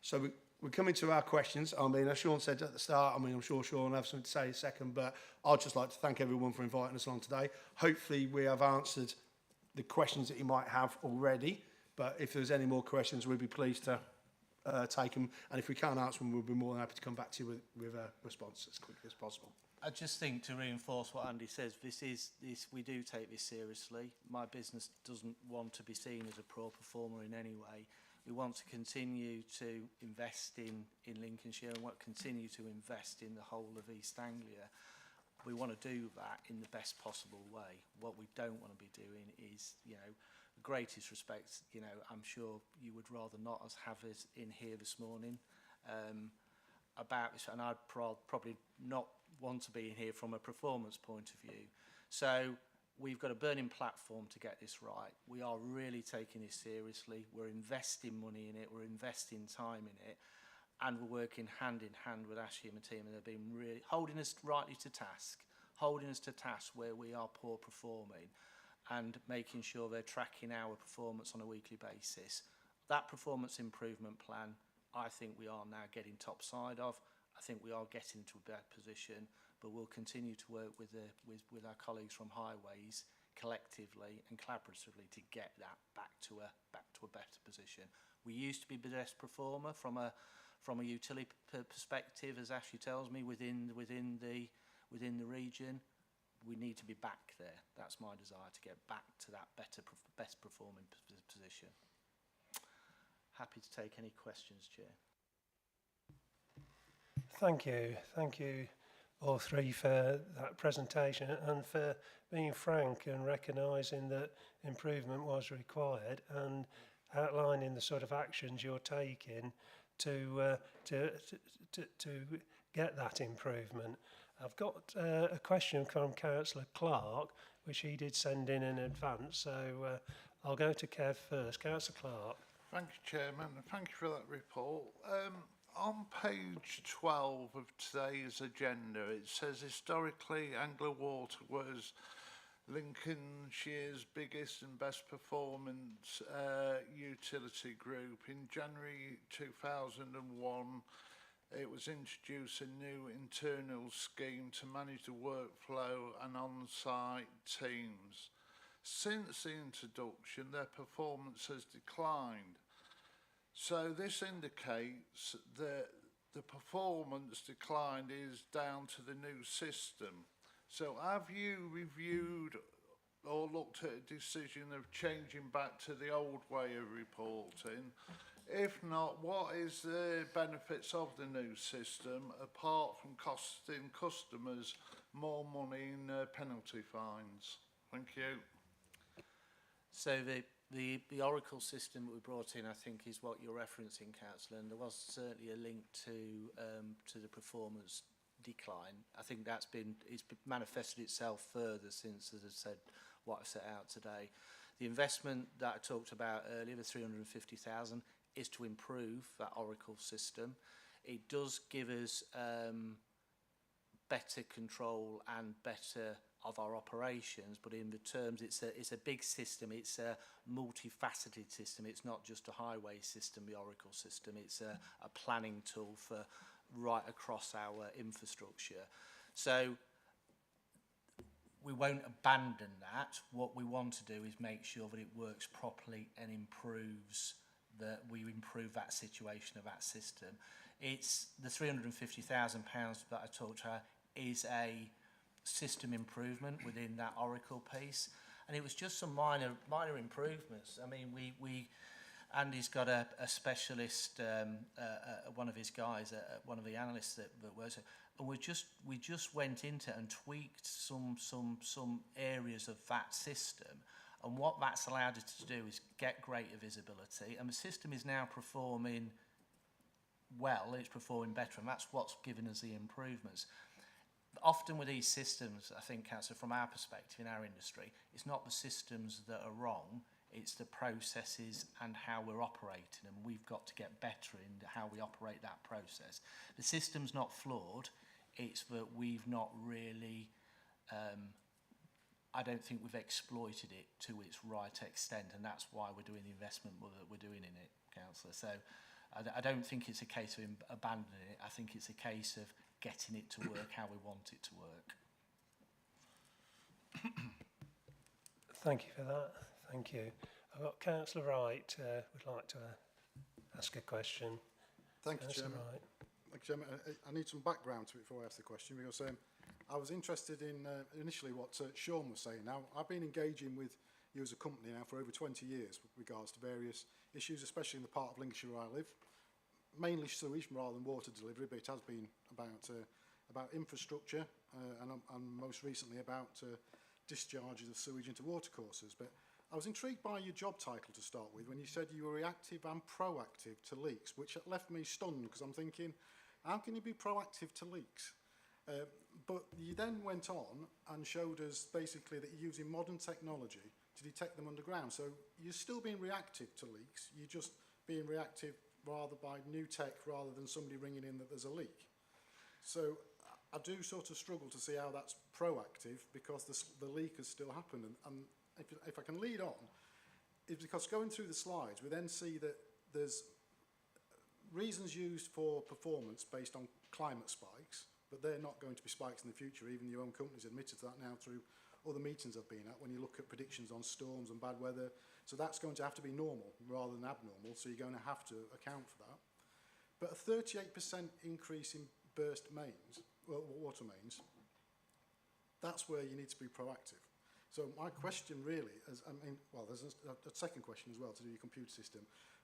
So we're coming to our questions. I mean, as Sean said at the start, I mean, I'm sure Sean will have something to say in a second, but I'd just like to thank everyone for inviting us along today. Hopefully we have answered the questions that you might have already, but if there's any more questions, we'd be pleased to take them. And if we can't answer them, we'll be more than happy to come back to you with a response as quickly as possible. I just think, to reinforce what Andy says, we do take this seriously. My business doesn't want to be seen as a poor performer in any way. We want to continue to invest in Lincolnshire and want to continue to invest in the whole of East Anglia. We want to do that in the best possible way. What we don't want to be doing is, you know, the greatest respect, you know, I'm sure you would rather not us have us in here this morning about this, and I'd probably not want to be in here from a performance point of view. So we've got a burning platform to get this right. We are really taking this seriously. We're investing money in it. We're investing time in it. And we're working hand in hand with Ashley and the team, and they've been really holding us rightly to task, where we are poor performing, and making sure they're tracking our performance on a weekly basis. That performance improvement plan, I think we are now getting top side of. I think we are getting to a better position, but we'll continue to work with our colleagues from Highways collectively and collaboratively to get that back to a better position. We used to be the best performer from a utility perspective, as Ashley tells me, within the region. We need to be back there. That's my desire, to get back to that best performing position. Happy to take any questions, Chair. Thank you all three for that presentation and for being frank and recognising that improvement was required and outlining the sort of actions you're taking to get that improvement. I've got a question from Councillor Clark, which he did send in advance, so I'll go to Kev first. Councillor Clark. Thank you, Chairman. Thank you for that report. On page 12 of today's agenda, it says historically Anglia Water was Lincolnshire's biggest and best performance utility group. In January 2001, it was introduced a new internal scheme to manage the workflow and on-site teams. Since the introduction, their performance has declined. So this indicates that the performance decline is down to the new system. So have you reviewed or looked at a decision of changing back to the old way of reporting? If not, what is the benefits of the new system apart from costing customers more money in penalty fines? Thank you. So the Oracle system that we brought in, I think, is what you're referencing, Councillor, and there was certainly a link to the performance decline. I think it's manifested itself further since, as I said, what I set out today. The investment that I talked about earlier, the 350,000, is to improve that Oracle system. It does give us better control and better of our operations, but in the terms, it's a big system. It's a multifaceted system. It's not just a highway system, the Oracle system. It's a planning tool for right across our infrastructure. So we won't abandon that. What we want to do is make sure that it works properly and we improve that situation of that system. It's the £350,000 that I talked about is a system improvement within that Oracle piece, and it was just some minor improvements. I mean, Andy's got a specialist, one of his guys, one of the analysts that works, and we just went into and tweaked some areas of that system, and what that's allowed us to do is get greater visibility, and the system is now performing well. It's performing better, and that's what's given us the improvements. Often with these systems, I think, Councillor, from our perspective in our industry, it's not the systems that are wrong, it's the processes and how we're operating, and we've got to get better in how we operate that process. The system's not flawed, it's that we've not really, I don't think we've exploited it to its right extent, and that's why we're doing the investment that we're doing in it, Councillor. So I don't think it's a case of abandoning it. I think it's a case of getting it to work how we want it to work. Thank you for that. Thank you. I've got Councillor Wright would like to ask a question. Thank you, Councillor Chairman. Wright. Thank you, Chairman. I need some background to it before I ask the question, because I was interested in initially what Sean was saying. Now, I've been engaging with you as a company now for over 20 years with regards to various issues, especially in the part of Lincolnshire where I live. Mainly sewage rather than water delivery, but it has been about infrastructure and most recently about discharges of sewage into watercourses. But I was intrigued by your job title to start with when you said you were reactive and proactive to leaks, which left me stunned because I'm thinking, how can you be proactive to leaks? But you then went on and showed us basically that you're using modern technology to detect them underground. So you're still being reactive to leaks, you're just being reactive rather by new tech rather than somebody ringing in that there's a leak. So I do sort of struggle to see how that's proactive because the leak has still happened. And if I can lead on, it's because going through the slides, we then see that there's reasons used for performance based on climate spikes, but they're not going to be spikes in the future. Even your own company's admitted to that now through other meetings I've been at when you look at predictions on storms and bad weather. So that's going to have to be normal rather than abnormal, so you're going to have to account for that. But a 38% increase in burst mains, water mains, that's where you need to be proactive. So my question really is, there's a second question as well to do with your computer system.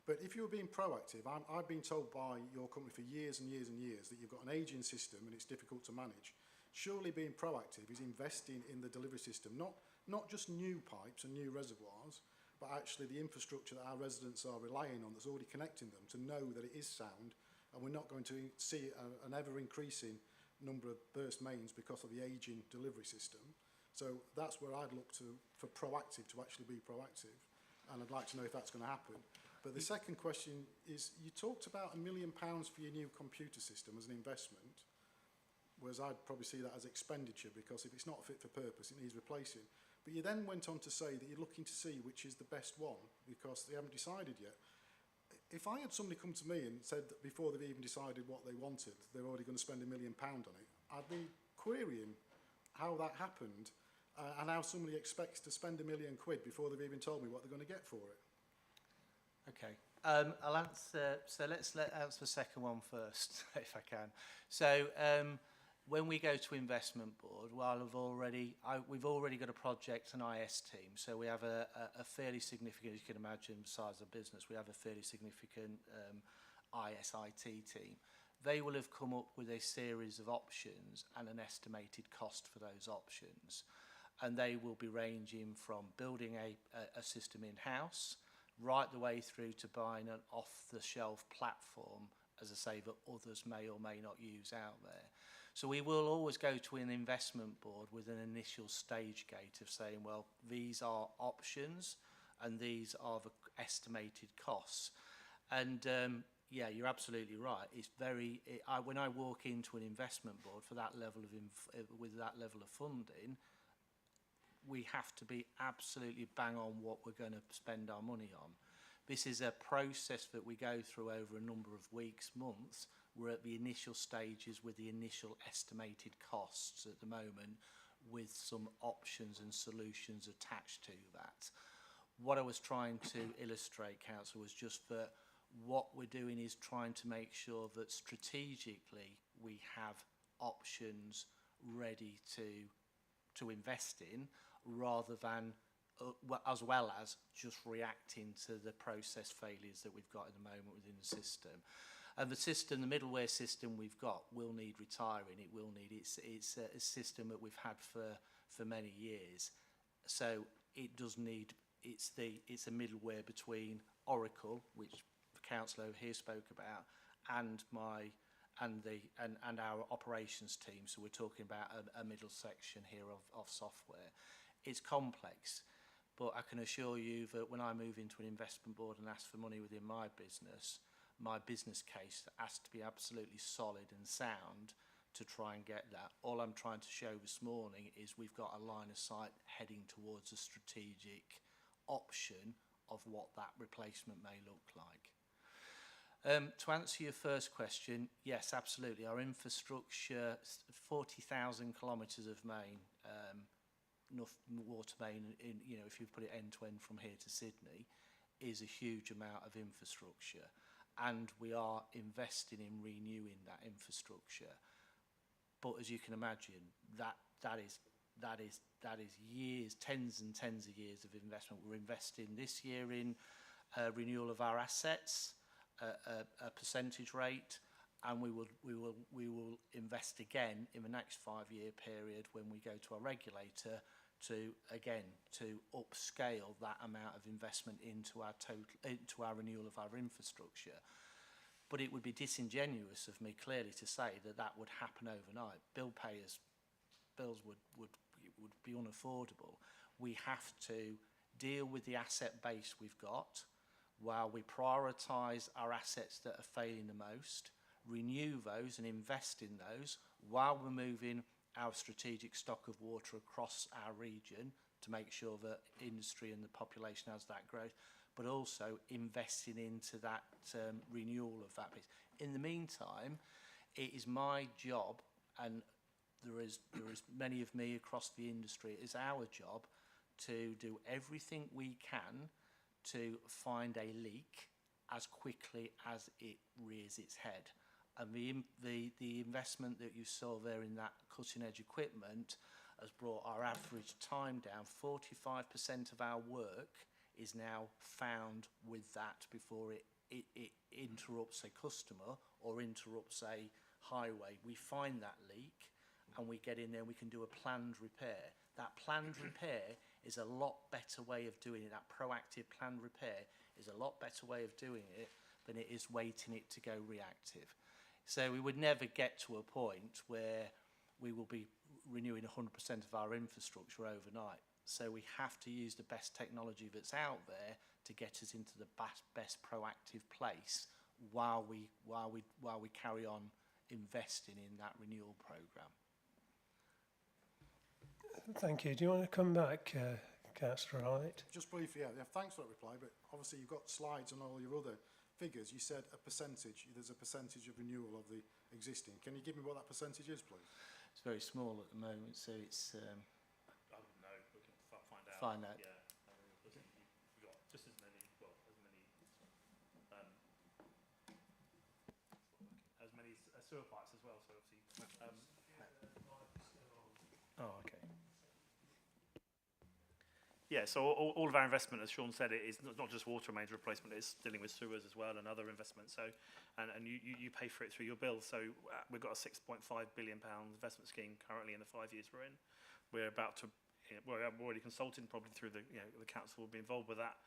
But if you were being proactive, I've been told by your company for years and years and years that you've got an ageing system and it's difficult to manage. Surely being proactive is investing in the delivery system, not just new pipes and new reservoirs, but actually the infrastructure that our residents are relying on that's already connecting them to know that it is sound, and we're not going to see an ever-increasing number of burst mains because of the ageing delivery system. So that's where I'd look for proactive to actually be proactive, and I'd like to know if that's going to happen. But the second question is, you talked about £1 million for your new computer system as an investment, whereas I'd probably see that as expenditure, because if it's not fit for purpose, it needs replacing. But you then went on to say that you're looking to see which is the best one, because they haven't decided yet. If I had somebody come to me and said that before they've even decided what they wanted, they're already going to spend £1 million on it, I'd be querying how that happened and how somebody expects to spend £1 million before they've even told me what they're going to get for it. Okay. I'll answer. So let's answer the second one first, if I can. So when we go to investment board, well, we've already got a project and IS team. So we have a fairly significant, as you can imagine, size of business. We have a fairly significant ISIT team. They will have come up with a series of options and an estimated cost for those options, and they will be ranging from building a system in-house right the way through to buying an off-the-shelf platform, as I say, that others may or may not use out there. So we will always go to an investment board with an initial stage gate of saying, well, these are options and these are the estimated costs. And yeah, you're absolutely right. It's when I walk into an investment board for that level of with that level of funding, we have to be absolutely bang on what we're going to spend our money on. This is a process that we go through over a number of weeks, months. We're at the initial stages with the initial estimated costs at the moment, with some options and solutions attached to that. What I was trying to illustrate, Councillor, was just that what we're doing is trying to make sure that strategically we have options ready to invest in, rather than as well as just reacting to the process failures that we've got at the moment within the system. And the system, the middleware system we've got, will need retiring. It will need, it's a system that we've had for many years. So it does need, it's a middleware between Oracle, which the councillor here spoke about, and our operations team. So we're talking about a middle section here of software. It's complex, but I can assure you that when I move into an investment board and ask for money within my business case has to be absolutely solid and sound to try and get that. All I'm trying to show this morning is we've got a line of sight heading towards a strategic option of what that replacement may look like. To answer your first question, yes, absolutely. Our infrastructure, 40,000 kilometres of main, enough water main, if you put it end to end from here to Sydney, is a huge amount of infrastructure. And we are investing in renewing that infrastructure. But as you can imagine, that is years, tens and tens of years of investment. We're investing this year in renewal of our assets, a percentage rate, and we will invest again in the next 5-year period when we go to our regulator to upscale that amount of investment into our renewal of our infrastructure. But it would be disingenuous of me clearly to say that would happen overnight. Bills would be unaffordable. We have to deal with the asset base we've got while we prioritise our assets that are failing the most, renew those and invest in those while we're moving our strategic stock of water across our region to make sure that industry and the population has that growth, but also investing into that renewal of that piece. In the meantime, it is my job, and there is many of me across the industry, it is our job to do everything we can to find a leak as quickly as it rears its head. And the investment that you saw there in that cutting edge equipment has brought our average time down. 45% of our work is now found with that before it interrupts a customer or interrupts a highway. We find that leak and we get in there and we can do a planned repair. That planned repair is a lot better way of doing it. That proactive planned repair is a lot better way of doing it than it is waiting it to go reactive. So we would never get to a point where we will be renewing 100% of our infrastructure overnight. So we have to use the best technology that's out there to get us into the best proactive place while we carry on investing in that renewal programme. Thank you. Do you want to come back, Councillor Wright? Just briefly, yeah, thanks for that reply, but obviously you've got slides on all your other figures. You said there's a percentage of renewal of the existing. Can you give me what that percentage is, please? It's very small at the moment, so it's... I wouldn't know, we can find out. Find out. Yeah, we've got just as many sewer pipes as well, so obviously... Oh, okay. Yeah, so all of our investment, as Sean said, it is not just water mains replacement, it's dealing with sewers as well and other investments. So, and you pay for it through your bill. So we've got a £6.5 billion investment scheme currently in the 5 years we're in. We're about to, we're already consulting, probably through the council will be involved with that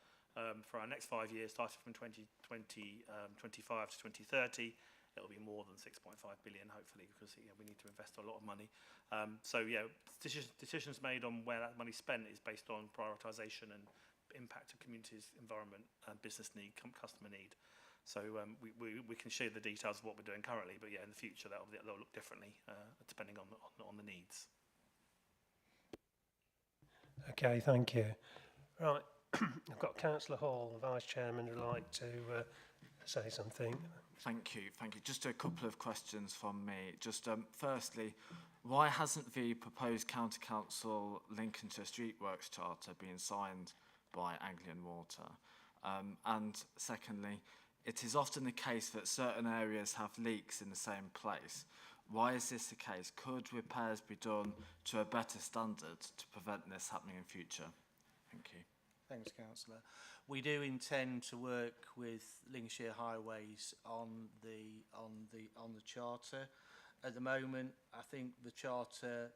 for our next 5 years, starting from 2025 to 2030. It'll be more than 6.5 billion, hopefully, because we need to invest a lot of money. So decisions made on where that money's spent is based on prioritisation and impact of communities, environment, and business need, customer need. So we can share the details of what we're doing currently, but in the future that'll look differently depending on the needs. Okay, thank you. Right, I've got Councillor Hall, the Vice Chairman, who'd like to say something. Thank you. Just a couple of questions from me. Just firstly, why hasn't the proposed County Council Lincolnshire Street Works Charter been signed by Anglian Water? And secondly, it is often the case that certain areas have leaks in the same place. Why is this the case? Could repairs be done to a better standard to prevent this happening in future? Thank you. Thanks, Councillor. We do intend to work with Lincolnshire Highways on the charter. At the moment, I think the charter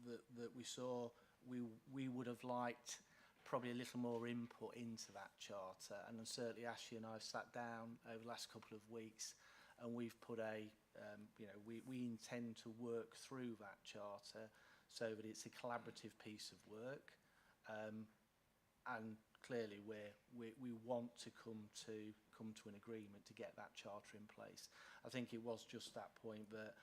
that we saw, we would have liked probably a little more input into that charter. And then certainly Ashley and I have sat down over the last couple of weeks, and we've put we intend to work through that charter so that it's a collaborative piece of work. And clearly we want to come to an agreement to get that charter in place. I think it was just that point that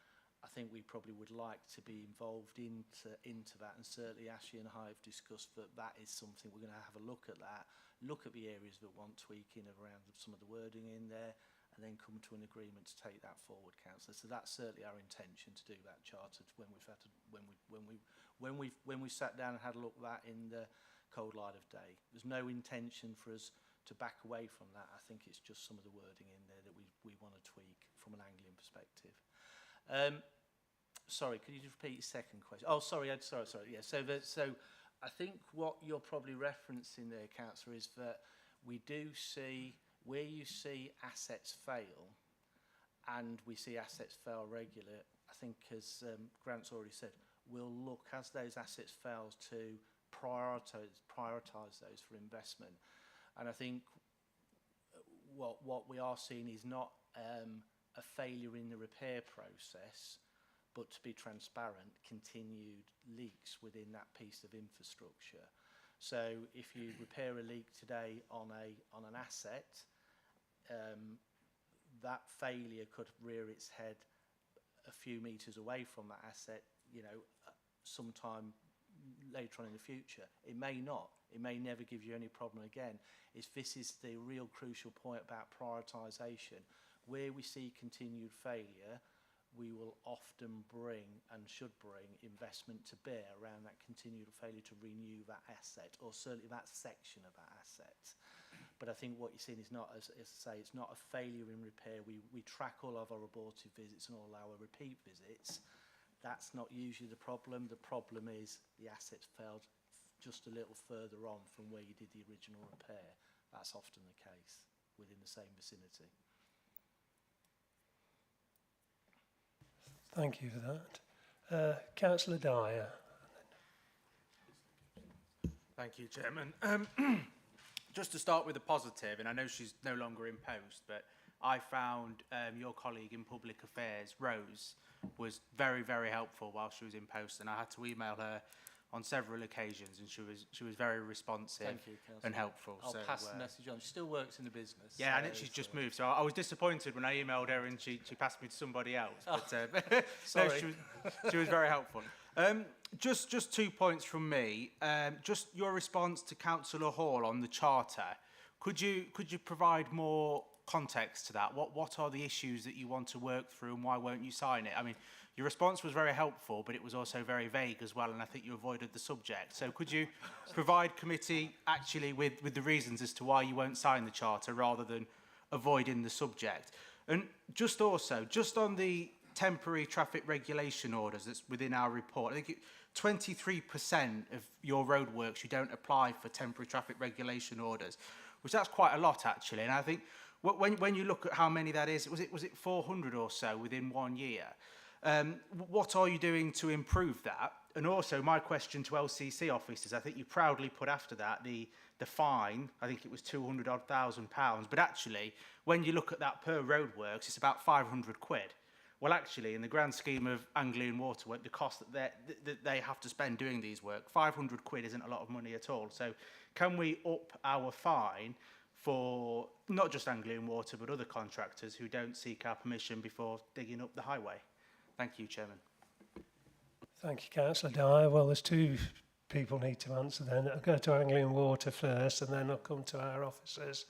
I think we probably would like to be involved into that, and certainly Ashley and I have discussed that is something we're going to have a look at that look at the areas that want tweaking around some of the wording in there, and then come to an agreement to take that forward, councillor. So that's certainly our intention to do that charter when we sat down and had a look at that in the cold light of day. There's no intention for us to back away from that. I think it's just some of the wording in there that we want to tweak from an Anglian perspective. Sorry, could you repeat your second question? Oh, sorry. Yeah. So I think what you're probably referencing there, councillor, is that we do see where you see assets fail, and we see assets fail regular. I think, as Grant's already said, we'll look as those assets fail to prioritise those for investment. And I think what we are seeing is not a failure in the repair process, but to be transparent, continued leaks within that piece of infrastructure. So if you repair a leak today on an asset, that failure could rear its head a few metres away from that asset, you know, sometime later on in the future. It may not. It may never give you any problem again. This is the real crucial point about prioritisation. Where we see continued failure, we will often bring and should bring investment to bear around that continued failure to renew that asset, or certainly that section of that asset. But I think what you're seeing is not, as I say, it's not a failure in repair. We track all of our abortive visits and all our repeat visits. That's not usually the problem. The problem is the assets failed just a little further on from where you did the original repair. That's often the case within the same vicinity. Thank you for that. Councillor Dyer. Thank you, Chairman. Just to start with a positive, and I know she's no longer in post, but I found your colleague in Public Affairs, Rose, was very, very helpful while she was in post, and I had to email her on several occasions, and she was very responsive. Thank you, and helpful. I'll pass the message on. She still works in the business. Yeah, and she's just moved, so I was disappointed when I emailed her and she passed me to somebody else. But sorry. No, she was very helpful. Just 2 points from me. Just your response to Councillor Hall on the charter. Could you provide more context to that? What are the issues that you want to work through, and why won't you sign it? I mean, your response was very helpful, but it was also very vague as well, and I think you avoided the subject. So could you provide committee actually with the reasons as to why you won't sign the charter rather than avoiding the subject? And just on the temporary traffic regulation orders that's within our report, I think 23% of your roadworks you don't apply for temporary traffic regulation orders, which that's quite a lot actually. And I think when you look at how many that is, was it 400 or so within 1 year? What are you doing to improve that? And also my question to LCC officers, I think you proudly put after that the fine, I think it was £200,000, but actually when you look at that per roadworks, it's about 500 quid. Well, actually, in the grand scheme of Anglian Water, the cost that they have to spend doing these work, 500 quid isn't a lot of money at all. So can we up our fine for not just Anglian Water, but other contractors who don't seek our permission before digging up the highway? Thank you, Chairman. Thank you, Councillor Dyer. Well, there's two people need to answer then. I'll go to Anglian Water first, and then I'll come to our officers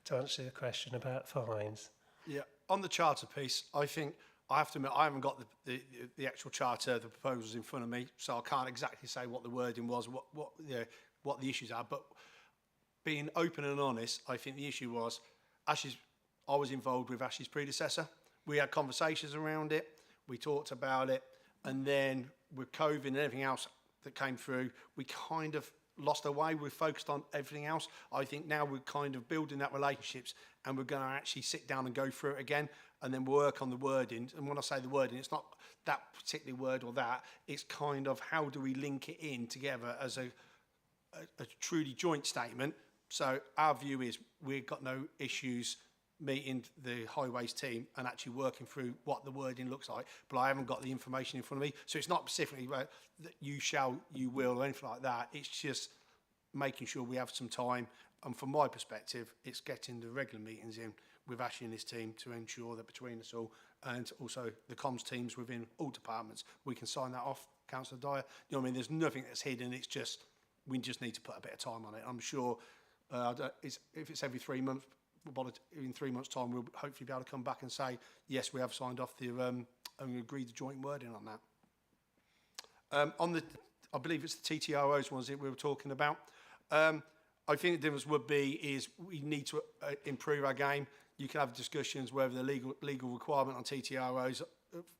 to answer the question about fines. Yeah, on the charter piece, I think I have to admit I haven't got the actual charter, the proposals in front of me, so I can't exactly say what the wording was, what the issues are. But being open and honest, I think the issue was I was involved with Ash's predecessor. We had conversations around it. We talked about it, and then with COVID and everything else that came through, we kind of lost our way. We're focused on everything else. I think now we're kind of building that relationships, and we're going to actually sit down and go through it again, and then work on the wording. And when I say the wording, it's not that particular word or that. It's kind of how do we link it in together as a truly joint statement. So our view is we've got no issues meeting the highways team and actually working through what the wording looks like, but I haven't got the information in front of me, so it's not specifically that you shall, you will, or anything like that. It's just making sure we have some time, and from my perspective, it's getting the regular meetings in with Ashley and his team to ensure that between us all, and also the comms teams within all departments, we can sign that off. Councillor Dyer, you know what I mean? There's nothing that's hidden. It's just we just need to put a bit of time on it. I'm sure If it's every 3 months, in 3 months' time, we'll hopefully be able to come back and say, yes, we have signed off and we agreed the joint wording on that. I believe it's the TTROs ones that we were talking about. I think the difference would be is we need to improve our game. You can have discussions whether the legal requirement on TTROs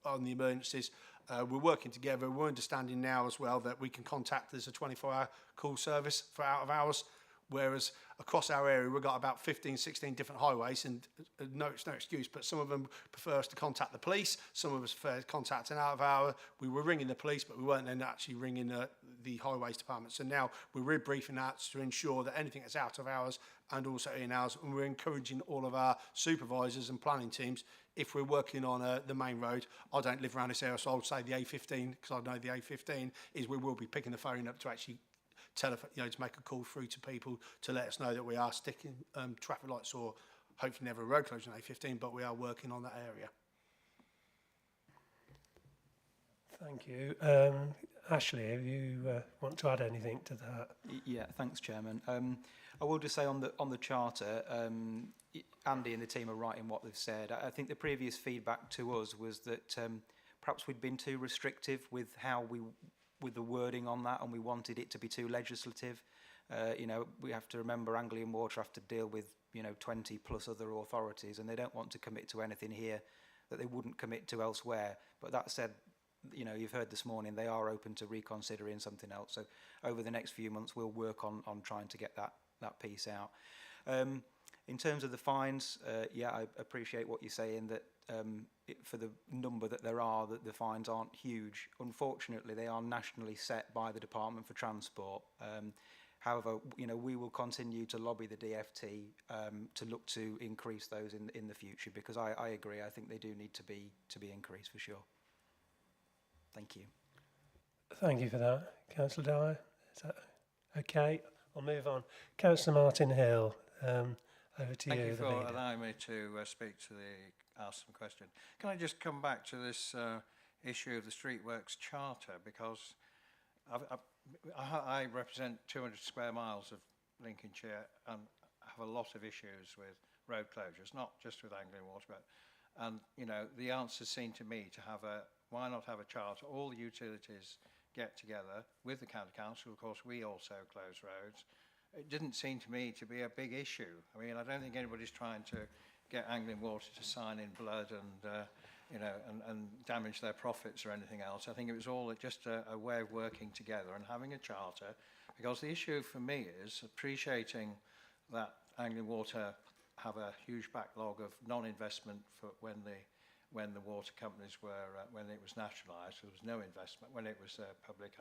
on the emergencies. We're working together. We're understanding now as well that we can contact. There's a 24-hour call service for out of hours, whereas across our area we've got about 15, 16 different highways, and no, it's no excuse, but some of them prefer us to contact the police. Some of us prefer to contact an out of hour. We were ringing the police, but we weren't then actually ringing the highways department. So now we're rebriefing that to ensure that anything that's out of hours and also in hours, and we're encouraging all of our supervisors and planning teams, if we're working on the main road, I don't live around this area, so I would say the A15, because I know the A15 is we will be picking the phone up to actually to make a call through to people to let us know that we are sticking traffic lights or hopefully never a road closure on A15, but we are working on that area. Thank you. Ashley, if you want to add anything to that? Yeah, thanks, Chairman. I will just say on the charter, Andy and the team are right in what they've said. I think the previous feedback to us was that perhaps we'd been too restrictive with with the wording on that, and we wanted it to be too legislative. We have to remember Anglian Water have to deal with 20 plus other authorities, and they don't want to commit to anything here that they wouldn't commit to elsewhere. But that said, you've heard this morning they are open to reconsidering something else. So over the next few months, we'll work on trying to get that piece out. In terms of the fines, I appreciate what you're saying, that for the number that there are, that the fines aren't huge. Unfortunately, they are nationally set by the Department for Transport. However, we will continue to lobby the DFT to look to increase those in the future, because I agree. I think they do need to be increased for sure. Thank you. Thank you for that. Councillor Dyer, is that okay? I'll move on. Councillor Martin Hill, over to you. Thank you for allowing me to ask some question. Can I just come back to this issue of the Streetworks Charter, because I represent 200 square miles of Lincolnshire and have a lot of issues with road closures, not just with Anglian Water, and the answer seemed to me to have why not have a charter? All the utilities get together with the county council. Of course, we also close roads. It didn't seem to me to be a big issue. I mean, I don't think anybody's trying to get Anglian Water to sign in blood and damage their profits or anything else. I think it was all just a way of working together and having a charter, because the issue for me is appreciating that Anglian Water have a huge backlog of non-investment for when the water companies were, when it was nationalised, there was no investment. When it was public,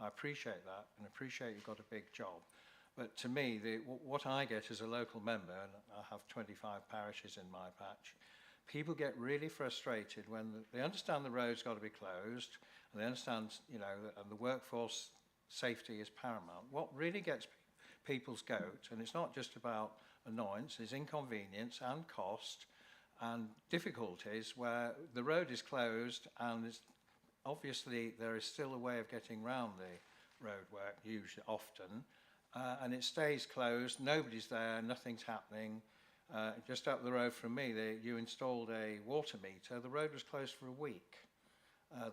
I appreciate that and appreciate you've got a big job. But to me, what I get as a local member, and I have 25 parishes in my patch, people get really frustrated when they understand the road's got to be closed, and they understand, and the workforce safety is paramount. What really gets people's goat, and it's not just about annoyance, is inconvenience and cost and difficulties where the road is closed and obviously there is still a way of getting round the roadwork, usually often, and it stays closed, nobody's there, nothing's happening. Just up the road from me, you installed a water meter, the road was closed for a week.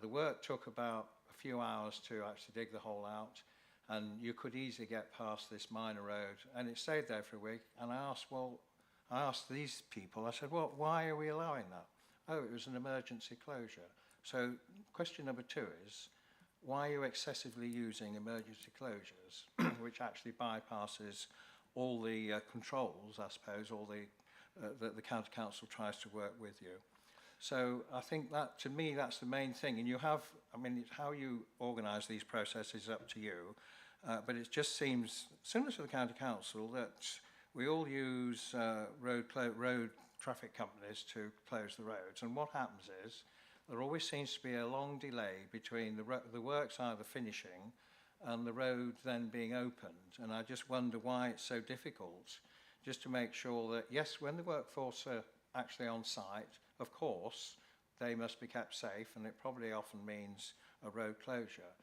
The work took about a few hours to actually dig the hole out, and you could easily get past this minor road, and it stayed there for a week. And I asked these people, I said, well, why are we allowing that? Oh, it was an emergency closure. So question number 2 is, why are you excessively using emergency closures, which actually bypasses all the controls, I suppose, all the county council tries to work with you? So I think that, to me, that's the main thing. And you have, it's how you organise these processes up to you, but it just seems, similar to the county council, that we all use road traffic companies to close the roads. And what happens is, there always seems to be a long delay between the works either finishing and the road then being opened. And I just wonder why it's so difficult, just to make sure that, yes, when the workforce are actually on site, of course, they must be kept safe, and it probably often means a road closure.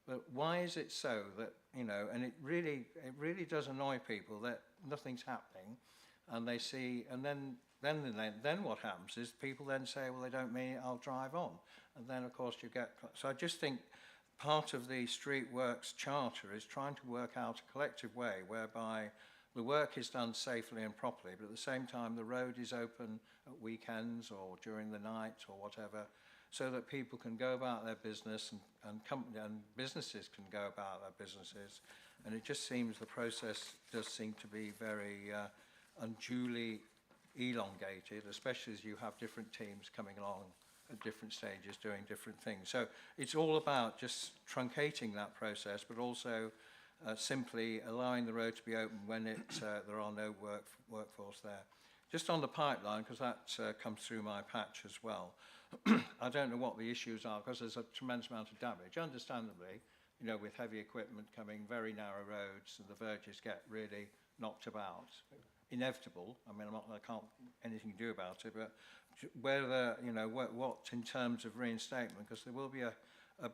But why is it so that, and it really does annoy people that nothing's happening, and they see, and then what happens is people then say, well, they don't mean it, I'll drive on, and then of course you get. So I just think part of the Street Works Charter is trying to work out a collective way whereby the work is done safely and properly, but at the same time the road is open at weekends or during the night or whatever, so that people can go about their business and businesses can go about their businesses. And it just seems the process does seem to be very unduly elongated, especially as you have different teams coming along at different stages doing different things. So it's all about just truncating that process, but also simply allowing the road to be open when there are no workforce there. Just on the pipeline, because that comes through my patch as well, I don't know what the issues are, because there's a tremendous amount of damage. Understandably, you know, with heavy equipment coming, very narrow roads, and the verges get really knocked about. Inevitable. I mean, I can't anything do about it, but whether, you know, what in terms of reinstatement, because there will be a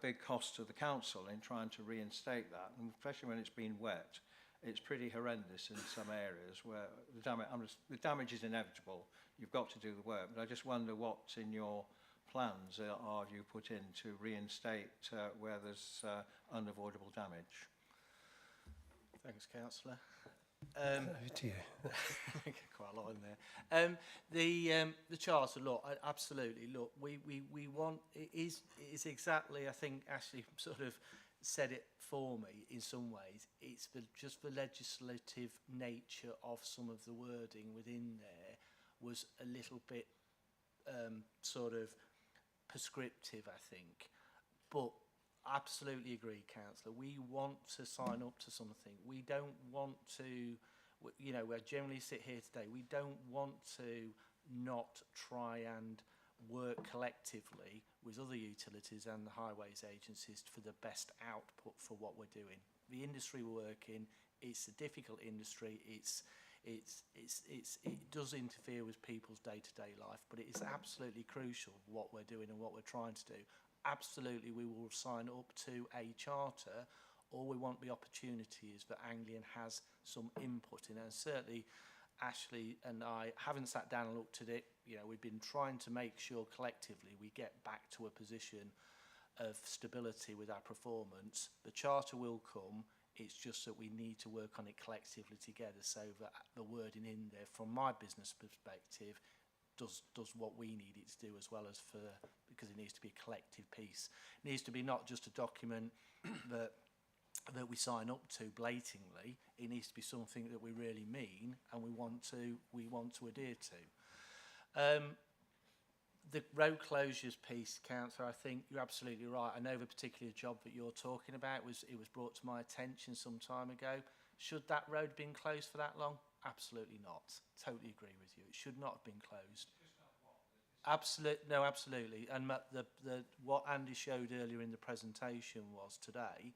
big cost to the council in trying to reinstate that, and especially when it's been wet. It's pretty horrendous in some areas where the damage is inevitable. You've got to do the work, but I just wonder what in your plans are you put in to reinstate where there's unavoidable damage. Thanks, Councillor. Over to you. Quite a lot in there. The charter, look, absolutely. Look, we want it is exactly. I think Ashley sort of said it for me in some ways. It's just the legislative nature of some of the wording within there was a little bit sort of prescriptive, I think. But absolutely agree, Councillor. We want to sign up to something. We don't want to, you know, we generally sit here today. We don't want to not try and work collectively with other utilities and the highways agencies for the best output for what we're doing. The industry we're working, it's a difficult industry. It does interfere with people's day-to-day life, but it is absolutely crucial what we're doing and what we're trying to do. Absolutely, we will sign up to a charter. All we want the opportunity is that Anglian has some input in it. And certainly, Ashley and I haven't sat down and looked at it. You know, we've been trying to make sure collectively we get back to a position of stability with our performance. The charter will come. It's just that we need to work on it collectively together so that the wording in there, from my business perspective, does what we need it to do, as well as because it needs to be a collective piece. It needs to be not just a document that we sign up to blatantly. It needs to be something that we really mean and we want to adhere to. The road closures piece, Councillor, I think you're absolutely right. I know the particular job that you're talking about was brought to my attention some time ago. Should that road have been closed for that long? Absolutely not. Totally agree with you. It should not have been closed. Absolutely. And what Andy showed earlier in the presentation was today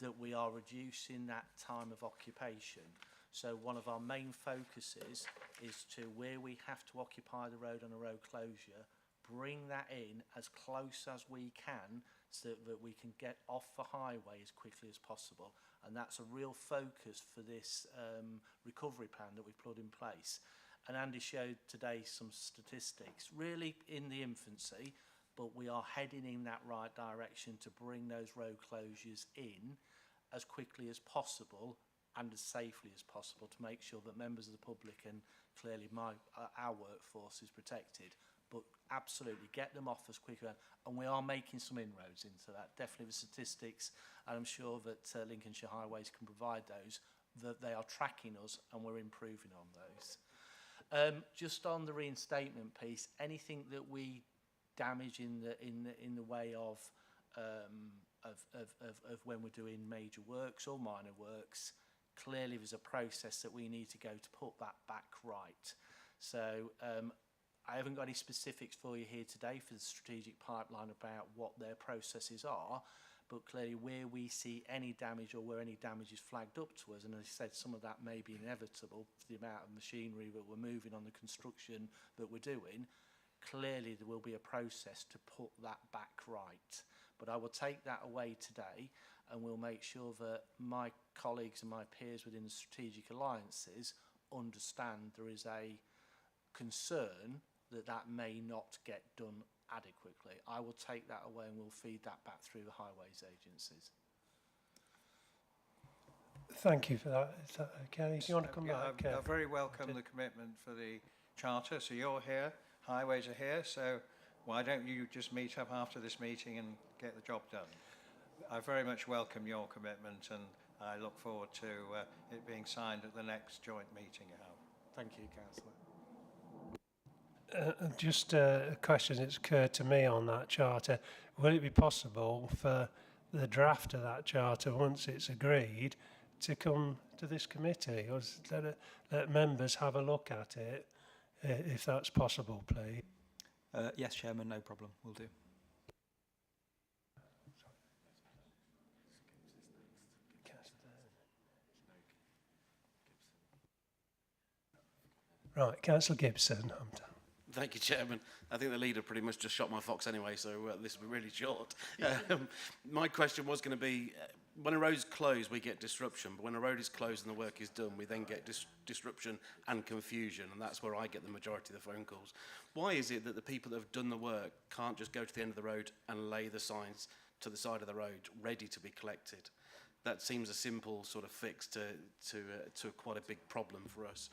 that we are reducing that time of occupation. So one of our main focuses is to where we have to occupy the road on a road closure, bring that in as close as we can so that we can get off the highway as quickly as possible. And that's a real focus for this recovery plan that we've put in place. And Andy showed today some statistics, really in the infancy, but we are heading in that right direction to bring those road closures in as quickly as possible and as safely as possible to make sure that members of the public and clearly our workforce is protected. But absolutely get them off as quickly, and we are making some inroads into that. Definitely the statistics, and I'm sure that Lincolnshire Highways can provide those, that they are tracking us and we're improving on those. Just on the reinstatement piece, anything that we damage in the way of when we're doing major works or minor works, clearly there's a process that we need to go to put that back right. So I haven't got any specifics for you here today for the strategic pipeline about what their processes are, but clearly where we see any damage or where any damage is flagged up to us, and as I said, some of that may be inevitable for the amount of machinery that we're moving on the construction that we're doing, clearly there will be a process to put that back right. But I will take that away today and we'll make sure that my colleagues and my peers within the strategic alliances understand there is a concern that that may not get done adequately. I will take that away and we'll feed that back through the highways agencies. Thank you for that. Is that okay? Do you want to come back? I very welcome the commitment for the charter. So you're here, highways are here, so why don't you just meet up after this meeting and get the job done? I very much welcome your commitment, and I look forward to it being signed at the next joint meeting you have. Thank you, Councillor. Just a question that's occurred to me on that charter. Will it be possible for the draft of that charter, once it's agreed, to come to this committee, or let members have a look at it, if that's possible, please? Yes, Chairman, no problem. We'll do. Right, Councillor Gibson. Thank you, Chairman. I think the leader pretty much just shot my fox anyway, so this will be really short. My question was going to be, when a road's closed, we get disruption, but when a road is closed and the work is done, we then get disruption and confusion, and that's where I get the majority of the phone calls. Why is it that the people that have done the work can't just go to the end of the road and lay the signs to the side of the road, ready to be collected? That seems a simple sort of fix to quite a big problem for us.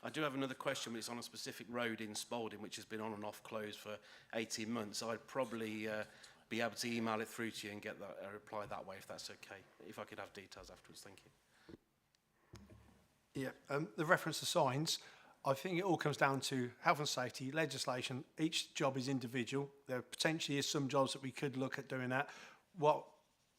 I do have another question, but it's on a specific road in Spalding, which has been on and off closed for 18 months. I'd probably be able to email it through to you and get a reply that way, if that's okay. If I could have details afterwards, thank you. Yeah, the reference to signs, I think it all comes down to health and safety legislation. Each job is individual. There potentially is some jobs that we could look at doing that.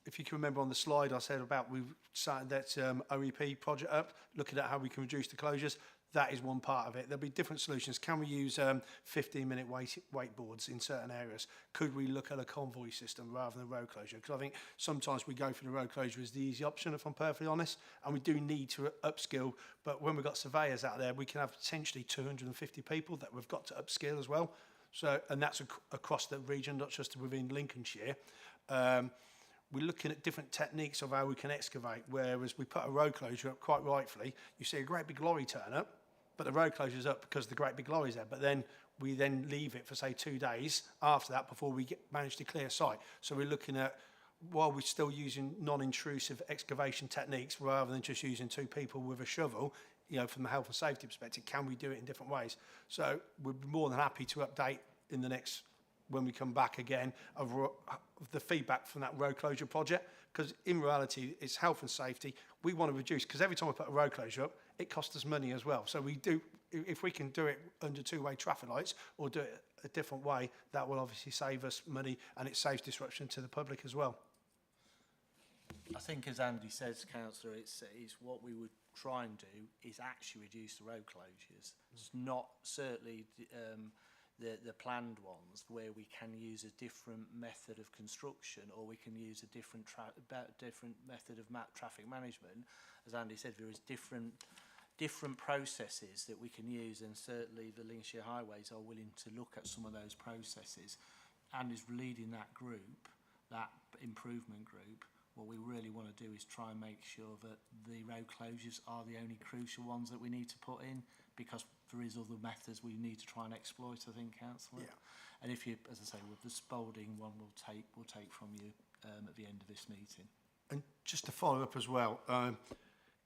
If you can remember on the slide I said about we've started that OEP project up, looking at how we can reduce the closures. That is one part of it. There'll be different solutions. Can we use 15-minute wait boards in certain areas? Could we look at a convoy system rather than road closure? Because I think sometimes we go for the road closure as the easy option, if I'm perfectly honest, and we do need to upskill. But when we've got surveyors out there, we can have potentially 250 people that we've got to upskill as well. So, and that's across the region, not just within Lincolnshire. We're looking at different techniques of how we can excavate, whereas we put a road closure up, quite rightfully, you see a great big lorry turn up, but the road closure's up because the great big lorry's there. But then we then leave it for, say, 2 days after that before we manage to clear site. So we're looking at, while we're still using non-intrusive excavation techniques rather than just using 2 people with a shovel, you know, from the health and safety perspective, can we do it in different ways? So we're more than happy to update in the next, when we come back again, of the feedback from that road closure project, because in reality it's health and safety. We want to reduce, because every time we put a road closure up, it costs us money as well. So we do, if we can do it under 2-way traffic lights or do it a different way, that will obviously save us money, and it saves disruption to the public as well. I think, as Andy says, Councillor, it's what we would try and do is actually reduce the road closures. It's not certainly the planned ones where we can use a different method of construction, or we can use a different method of traffic management. As Andy said, there is different processes that we can use, and certainly the Lincolnshire Highways are willing to look at some of those processes, and is leading that group, that improvement group. What we really want to do is try and make sure that the road closures are the only crucial ones that we need to put in, because there is other methods we need to try and exploit, I think, Councillor. Yeah. And if you, as I say, with the Spalding one, we'll take from you at the end of this meeting. And just to follow up as well,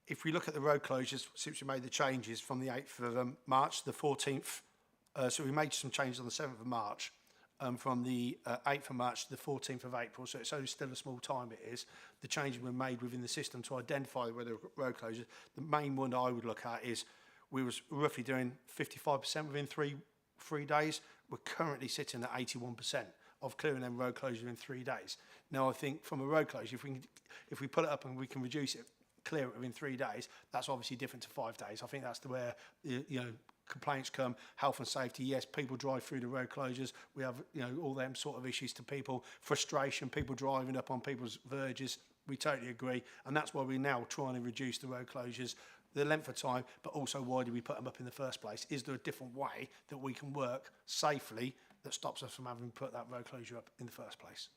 if we look at the road closures, since we made the changes from the 8th of March to the 14th, so we made some changes on the 7th of March, from the 8th of March to the 14th of April, so it's only still a small time it is. The changes were made within the system to identify whether road closures. The main one I would look at is we was roughly doing 55% within three days. We're currently sitting at 81% of clearing them road closure in 3 days. Now, I think from a road closure, if we put it up and we can reduce it, clear it within 3 days, that's obviously different to 5 days. I think that's where complaints come. Health and safety, yes, people drive through the road closures. We have all them sort of issues to people. Frustration, people driving up on people's verges. We totally agree, and that's why we're now trying to reduce the road closures, the length of time, but also why do we put them up in the first place? Is there a different way that we can work safely that stops us from having put that road closure up in the first place?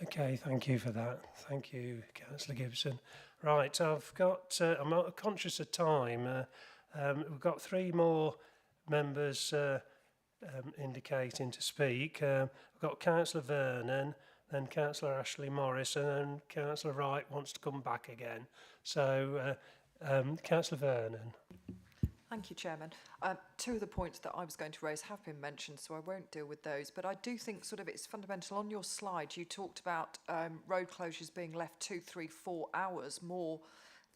Okay, thank you for that. Thank you, Councillor Gibson. Right, I've got, I'm conscious of time. We've got 3 more members indicating to speak. We've got Councillor Vernon, then Councillor Ashley Morris, and then Councillor Wright wants to come back again. So, Councillor Vernon. Thank you, Chairman. 2 of the points that I was going to raise have been mentioned, so I won't deal with those. But I do think sort of it's fundamental. On your slide, you talked about road closures being left 2, 3, 4 hours more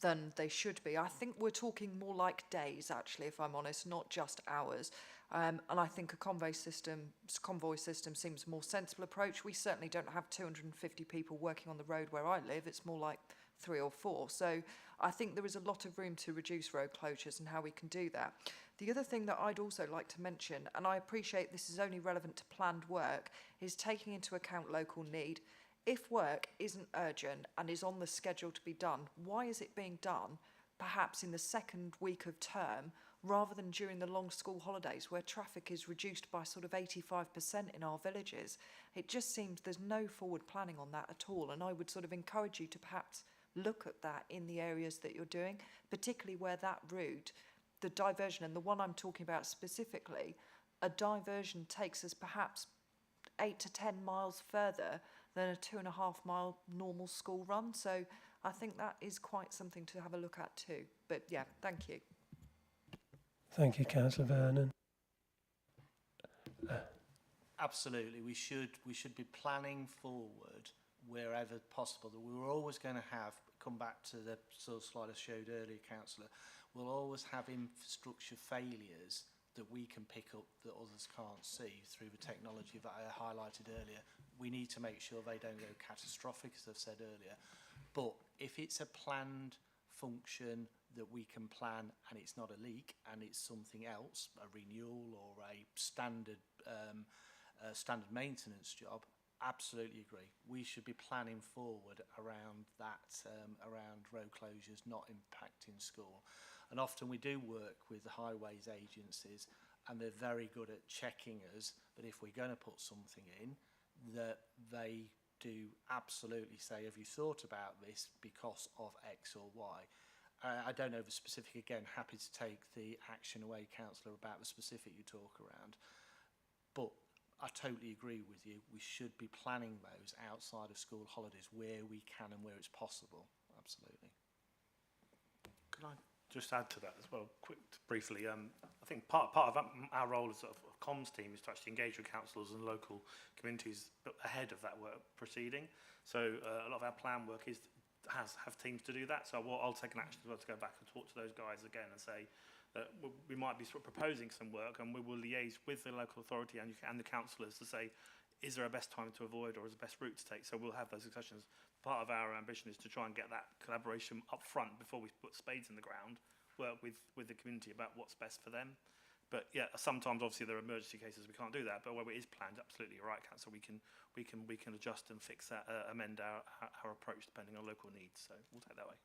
than they should be. I think we're talking more like days, actually, if I'm honest, not just hours. And I think a convoy system seems a more sensible approach. We certainly don't have 250 people working on the road where I live. It's more like 3 or 4. So I think there is a lot of room to reduce road closures and how we can do that. The other thing that I'd also like to mention, and I appreciate this is only relevant to planned work, is taking into account local need. If work isn't urgent and is on the schedule to be done, why is it being done perhaps in the second week of term rather than during the long school holidays where traffic is reduced by sort of 85% in our villages? It just seems there's no forward planning on that at all, and I would sort of encourage you to perhaps look at that in the areas that you're doing, particularly where that route, the diversion, and the one I'm talking about specifically, a diversion takes us perhaps 8 to 10 miles further than a 2.5 mile normal school run. So I think that is quite something to have a look at too. But yeah, thank you. Thank you, Councillor Vernon. Absolutely, we should be planning forward wherever possible. That we were always going to have, come back to the sort of slide I showed earlier, Councillor, we'll always have infrastructure failures that we can pick up that others can't see through the technology that I highlighted earlier. We need to make sure they don't go catastrophic, as I've said earlier. But if it's a planned function that we can plan and it's not a leak and it's something else, a renewal or a standard maintenance job, absolutely agree. We should be planning forward around that, around road closures not impacting school. And often we do work with the highways agencies and they're very good at checking us that if we're going to put something in, that they do absolutely say, have you thought about this because of X or Y? I don't know the specific, again, happy to take the action away, Councillor, about the specific you talk around. But I totally agree with you. We should be planning those outside of school holidays where we can and where it's possible. Absolutely. Can I just add to that as well, briefly? I think part of our role as a comms team is to actually engage with councillors and local communities ahead of that work proceeding. So a lot of our plan work have teams to do that. So I'll take an action as well to go back and talk to those guys again and say that we might be sort of proposing some work, and we will liaise with the local authority and the councillors to say, is there a best time to avoid or is the best route to take? So we'll have those discussions. Part of our ambition is to try and get that collaboration up front before we put spades in the ground, work with the community about what's best for them. But yeah, sometimes obviously there are emergency cases we can't do that. But where it is planned, absolutely you're right, Councillor. We can adjust and fix that, amend our approach depending on local needs. So we'll take that way.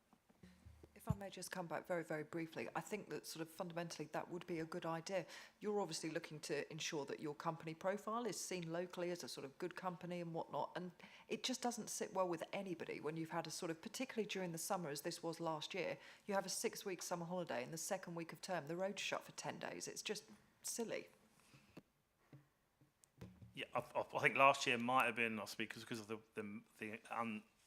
If I may just come back very, very briefly, I think that sort of fundamentally that would be a good idea. You're obviously looking to ensure that your company profile is seen locally as a sort of good company and whatnot, and it just doesn't sit well with anybody when you've had a sort of, particularly during the summer as this was last year, you have a 6-week summer holiday and the second week of term, the road's shut for 10 days. It's just silly. Yeah, I think last year might have been, because of the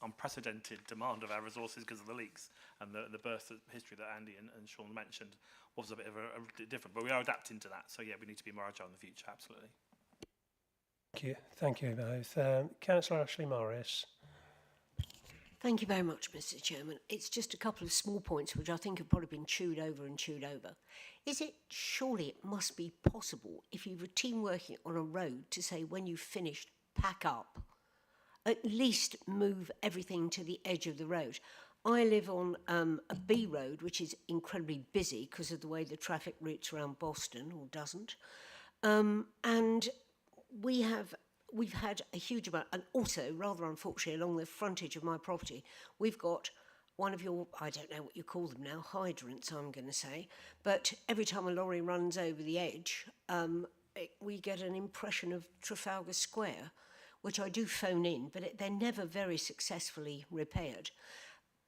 unprecedented demand of our resources because of the leaks and the burst of history that Andy and Sean mentioned was a bit of a different, but we are adapting to that. So yeah, we need to be more agile in the future, absolutely. Thank you both. Councillor Ashley Morris. Thank you very much, Mr. Chairman. It's just a couple of small points which I think have probably been chewed over. Surely it must be possible if you've a team working on a road to say when you've finished, pack up. At least move everything to the edge of the road. I live on a B road, which is incredibly busy because of the way the traffic routes around Boston, or doesn't. And we've had a huge amount, and also, rather unfortunately, along the frontage of my property, we've got one of your, I don't know what you call them now, hydrants, I'm going to say, but every time a lorry runs over the edge, we get an impression of Trafalgar Square, which I do phone in, but they're never very successfully repaired.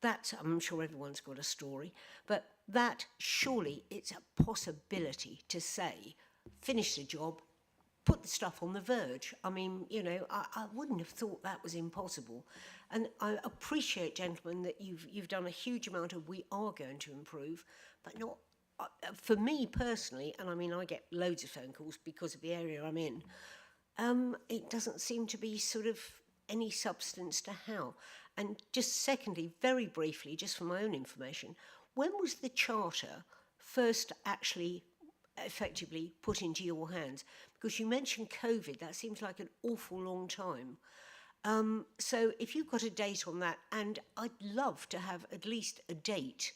That's, I'm sure everyone's got a story, but that surely it's a possibility to say, finish the job, put the stuff on the verge. I mean, you know, I wouldn't have thought that was impossible. And I appreciate, gentlemen, that you've done a huge amount of we are going to improve, but not, for me personally, and I mean, I get loads of phone calls because of the area I'm in, it doesn't seem to be sort of any substance to how. And just secondly, very briefly, just for my own information, when was the charter first actually effectively put into your hands? Because you mentioned COVID, that seems like an awful long time. So if you've got a date on that, and I'd love to have at least a date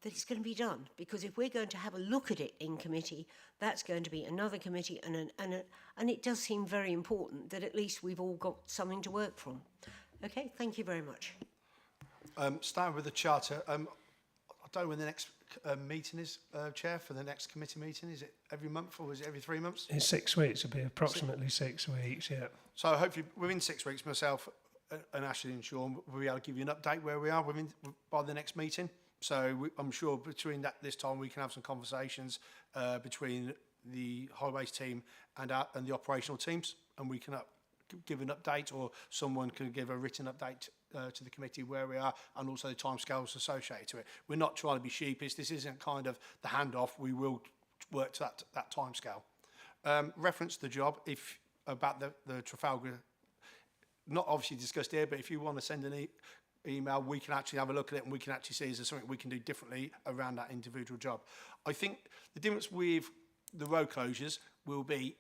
that it's going to be done, because if we're going to have a look at it in committee, that's going to be another committee, and it does seem very important that at least we've all got something to work from. Okay, thank you very much. Starting with the charter, I don't know when the next meeting is, Chair, for the next committee meeting. Is it every month or is it every 3 months? In 6 weeks, it'll be approximately 6 weeks, yeah. So hopefully within 6 weeks, myself and Ashley and Sean will be able to give you an update where we are by the next meeting. So I'm sure between this time we can have some conversations between the highways team and the operational teams, and we can give an update, or someone can give a written update to the committee where we are, and also the timescales associated to it. We're not trying to be sheepish. This isn't kind of the handoff. We will work to that timescale. Reference the job about the Trafalgar, not obviously discussed here, but if you want to send an email, we can actually have a look at it and we can actually see is there something we can do differently around that individual job. I think the difference with the road closures will be,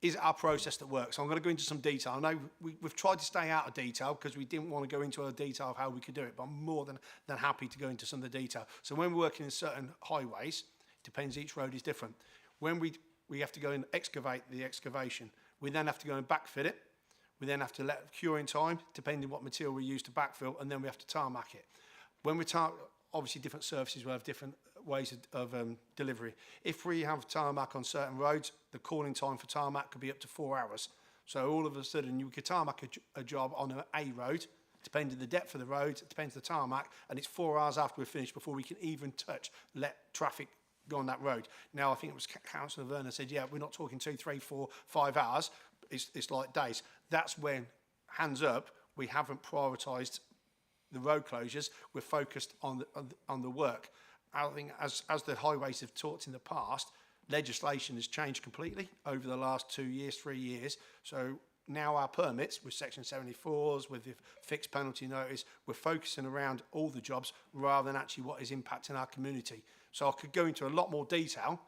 is it our process that works? So I'm going to go into some detail. I know we've tried to stay out of detail because we didn't want to go into a detail of how we could do it, but I'm more than happy to go into some of the detail. So when we're working in certain highways, it depends, each road is different. When we have to go and excavate the excavation, we then have to go and backfill it. We then have to let curing time, depending what material we use to backfill, and then we have to tarmac it. When we obviously different services will have different ways of delivery. If we have tarmac on certain roads, the calling time for tarmac could be up to 4 hours. So all of a sudden you could tarmac a job on a road, depending on the depth of the road, it depends on the tarmac, and it's 4 hours after we're finished before we can even let traffic go on that road. Now, I think it was Councillor Werner said, yeah, we're not talking 2, 3, 4, 5 hours. It's like days. That's when, hands up, we haven't prioritised the road closures. We're focused on the work. I think as the highways have talked in the past, legislation has changed completely over the last 2 years, 3 years. So now our permits with Section 74s, with the fixed penalty notice, we're focusing around all the jobs rather than actually what is impacting our community. So I could go into a lot more detail,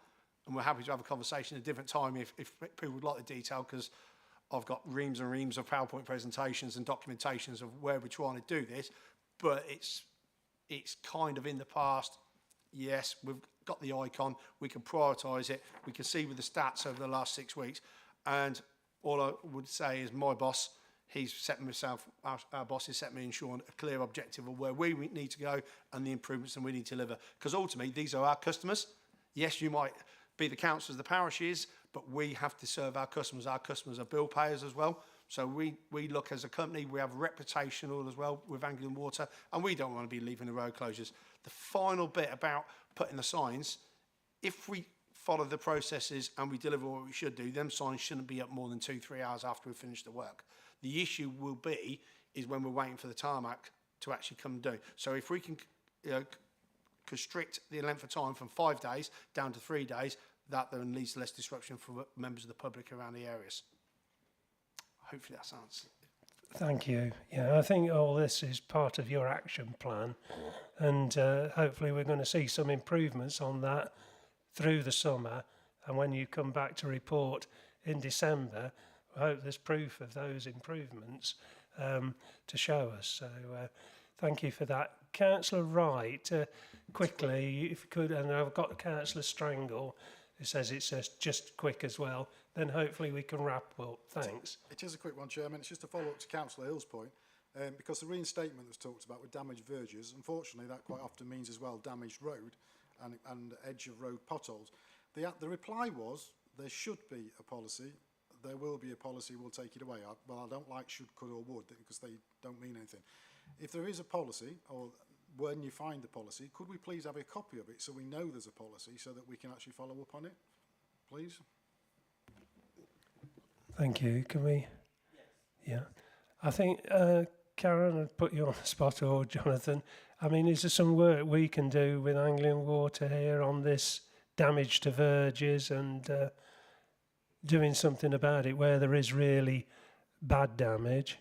and we're happy to have a conversation at a different time if people would like the detail, because I've got reams and reams of PowerPoint presentations and documentations of where we're trying to do this, but it's kind of in the past. Yes, we've got the icon, we can prioritise it, we can see with the stats over the last 6 weeks, and all I would say is my boss, he's set myself, our boss has set me and Sean a clear objective of where we need to go and the improvements that we need to deliver, because ultimately these are our customers. Yes, you might be the councillors, the parishes, but we have to serve our customers. Our customers are bill payers as well. So we look as a company, we have reputational as well with Anglian Water, and we don't want to be leaving the road closures. The final bit about putting the signs, if we follow the processes and we deliver what we should do, them signs shouldn't be up more than 2-3 hours after we've finished the work. The issue will be is when we're waiting for the tarmac to actually come and do. So if we can constrict the length of time from 5 days down to 3 days, that then leads to less disruption for members of the public around the areas. Hopefully that sounds. Thank you. Yeah, I think all this is part of your action plan, and hopefully we're going to see some improvements on that through the summer, and when you come back to report in December, I hope there's proof of those improvements to show us. So thank you for that. Councillor Wright, quickly, if you could, and I've got Councillor Strangle, who says it's just quick as well, then hopefully we can wrap up. Thanks. It is a quick one, Chairman. It's just a follow-up to Councillor Hill's point, because the reinstatement that's talked about with damaged verges, unfortunately that quite often means as well damaged road and edge of road potholes. The reply was there should be a policy, there will be a policy, we'll take it away. I don't like should, could or would, because they don't mean anything. If there is a policy, or when you find the policy, could we please have a copy of it so we know there's a policy so that we can actually follow up on it, please? Thank you. Can we? Yeah. I think, Karen, I'd put you on the spot, or Jonathan. I mean, is there some work we can do with Anglian Water here on this damage to verges and doing something about it where there is really bad damage?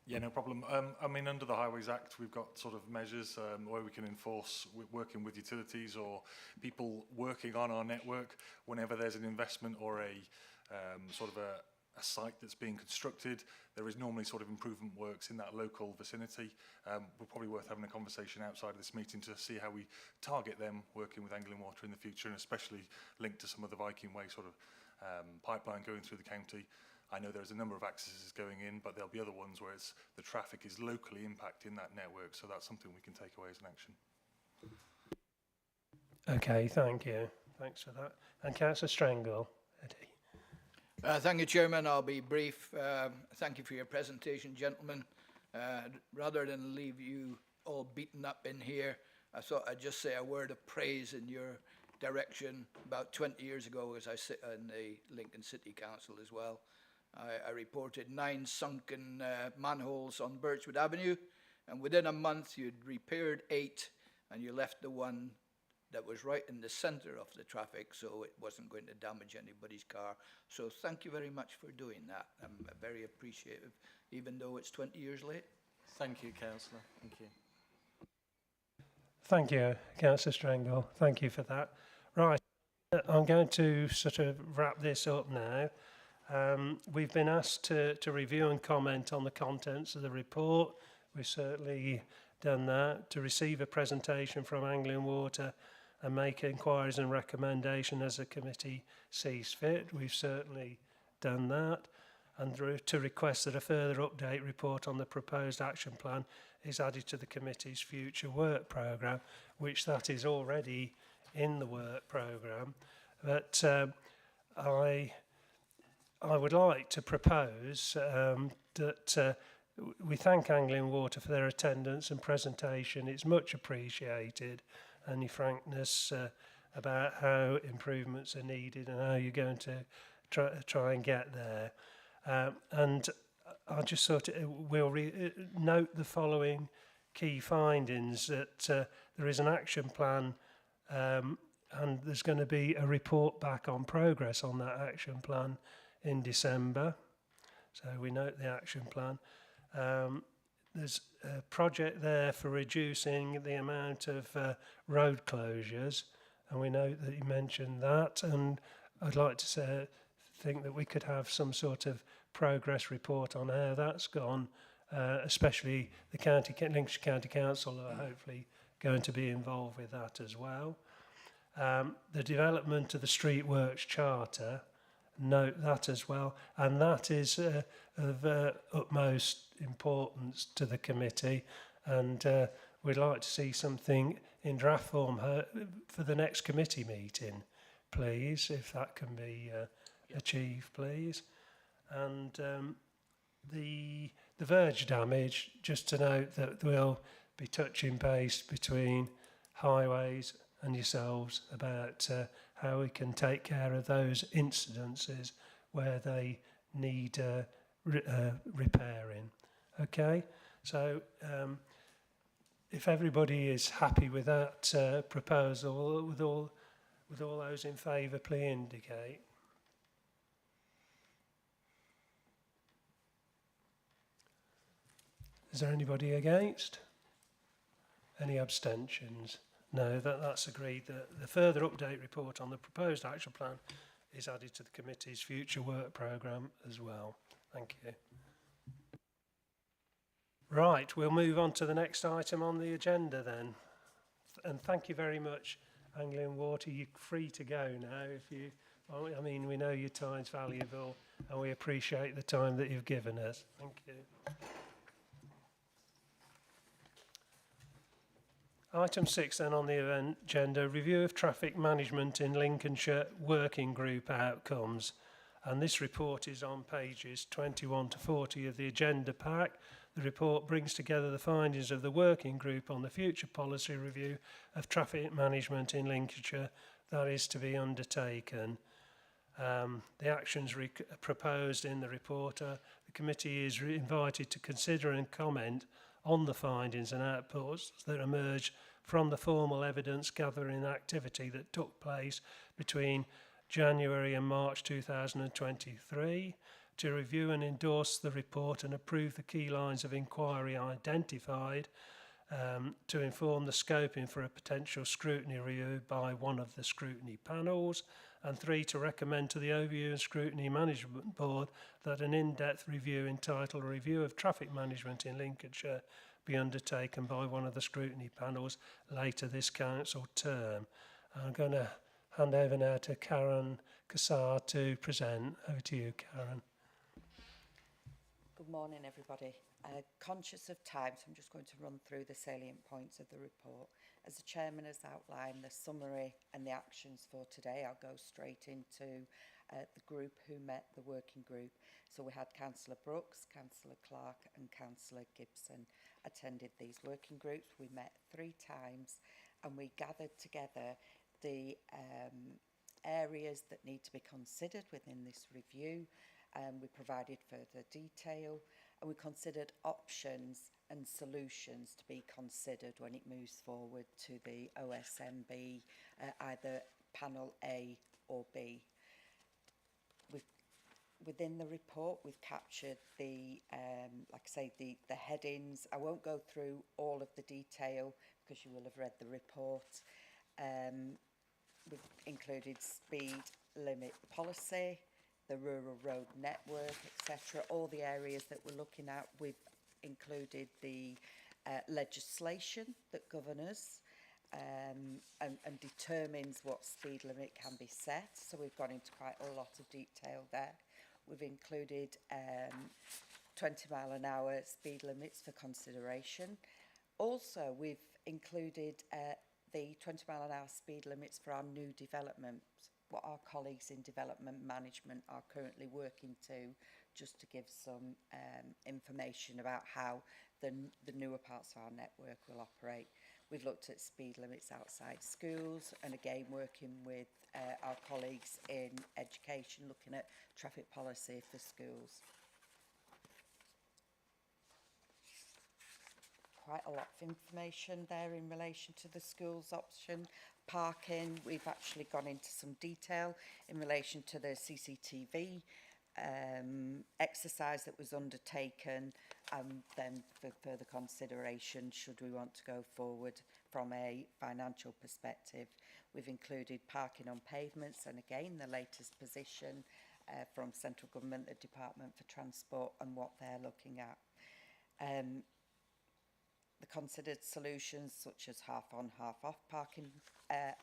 Yeah, no problem. I mean, under the Highways Act, we've got sort of measures where we can enforce working with utilities or people working on our network whenever there's an investment or a sort of a site that's being constructed. There is normally sort of improvement works in that local vicinity. We're probably worth having a conversation outside of this meeting to see how we target them working with Anglian Water in the future, and especially linked to some of the Viking Way sort of pipeline going through the county. I know there's a number of accesses going in, but there'll be other ones where the traffic is locally impacting that network, so that's something we can take away as an action. Okay, thank you. Thanks for that. And Councillor Strangle, Eddie. Thank you, Chairman. I'll be brief. Thank you for your presentation, gentlemen. Rather than leave you all beaten up in here, I thought I'd just say a word of praise in your direction. About 20 years ago, as I sit on the Lincoln City Council as well, I reported 9 sunken manholes on Birchwood Avenue, and within a month you'd repaired 8, and you left the one that was right in the centre of the traffic, so it wasn't going to damage anybody's car. So thank you very much for doing that. I'm very appreciative, even though it's 20 years late. Thank you, Councillor. Thank you. Thank you, Councillor Strangle. Thank you for that. Right, I'm going to sort of wrap this up now. We've been asked to review and comment on the contents of the report. We've certainly done that. To receive a presentation from Anglian Water and make inquiries and recommendation as a committee sees fit. We've certainly done that. And to request that a further update report on the proposed action plan is added to the committee's future work programme, which that is already in the work programme. But I would like to propose that we thank Anglian Water for their attendance and presentation. It's much appreciated, and your frankness about how improvements are needed and how you're going to try and get there. And I just sort of will note the following key findings: that there is an action plan, and there's going to be a report back on progress on that action plan in December. So we note the action plan. There's a project there for reducing the amount of road closures, and we note that you mentioned that, and I'd like to think that we could have some sort of progress report on how that's gone, especially the Lincolnshire County Council are hopefully going to be involved with that as well. The development of the Street Works Charter, note that as well, and that is of utmost importance to the committee, and we'd like to see something in draft form for the next committee meeting, please, if that can be achieved, please. And the verge damage, just to note that we'll be touching base between Highways and yourselves about how we can take care of those incidences where they need repairing. Okay, so if everybody is happy with that proposal, with all those in favour, please indicate. Is there anybody against? Any abstentions? No, that's agreed. The further update report on the proposed action plan is added to the committee's future work programme as well. Thank you. Right, we'll move on to the next item on the agenda then. And thank you very much, Anglian Water. You're free to go now. I mean, we know your time's valuable and we appreciate the time that you've given us. Thank you. Item 6 then on the agenda, review of traffic management in Lincolnshire working group outcomes. And this report is on pages 21 to 40 of the agenda pack. The report brings together the findings of the working group on the future policy review of traffic management in Lincolnshire that is to be undertaken. The actions proposed in the report, the committee is invited to consider and comment on the findings and outputs that emerge from the formal evidence gathering activity that took place between January and March 2023, to review and endorse the report and approve the key lines of inquiry identified, to inform the scoping for a potential scrutiny review by one of the scrutiny panels, and 3, to recommend to the Overview and Scrutiny Management Board that an in-depth review entitled Review of Traffic Management in Lincolnshire be undertaken by one of the scrutiny panels later this council term. I'm going to hand over now to Karen Kassar to present. Over to you, Karen. Good morning, everybody. Conscious of time, so I'm just going to run through the salient points of the report. As the Chairman has outlined the summary and the actions for today, I'll go straight into the group who met the working group. So we had Councillor Brooks, Councillor Clark and Councillor Gibson attended these working groups. We met 3 times and we gathered together the areas that need to be considered within this review. We provided further detail and we considered options and solutions to be considered when it moves forward to the OSMB, either panel A or B. Within the report, we've captured the, like I say, the headings. I won't go through all of the detail because you will have read the report. We've included speed limit policy, the rural road network, etc. All the areas that we're looking at, we've included the legislation that governs and determines what speed limit can be set. So we've gone into quite a lot of detail there. We've included 20-mile-an-hour speed limits for consideration. Also, we've included the 20-mile-an-hour speed limits for our new development, what our colleagues in development management are currently working to, just to give some information about how the newer parts of our network will operate. We've looked at speed limits outside schools and again working with our colleagues in education, looking at traffic policy for schools. Quite a lot of information there in relation to the schools option. Parking, we've actually gone into some detail in relation to the CCTV exercise that was undertaken, and then for further consideration should we want to go forward from a financial perspective. We've included parking on pavements and again the latest position from central government, the Department for Transport and what they're looking at. The considered solutions such as half on, half off parking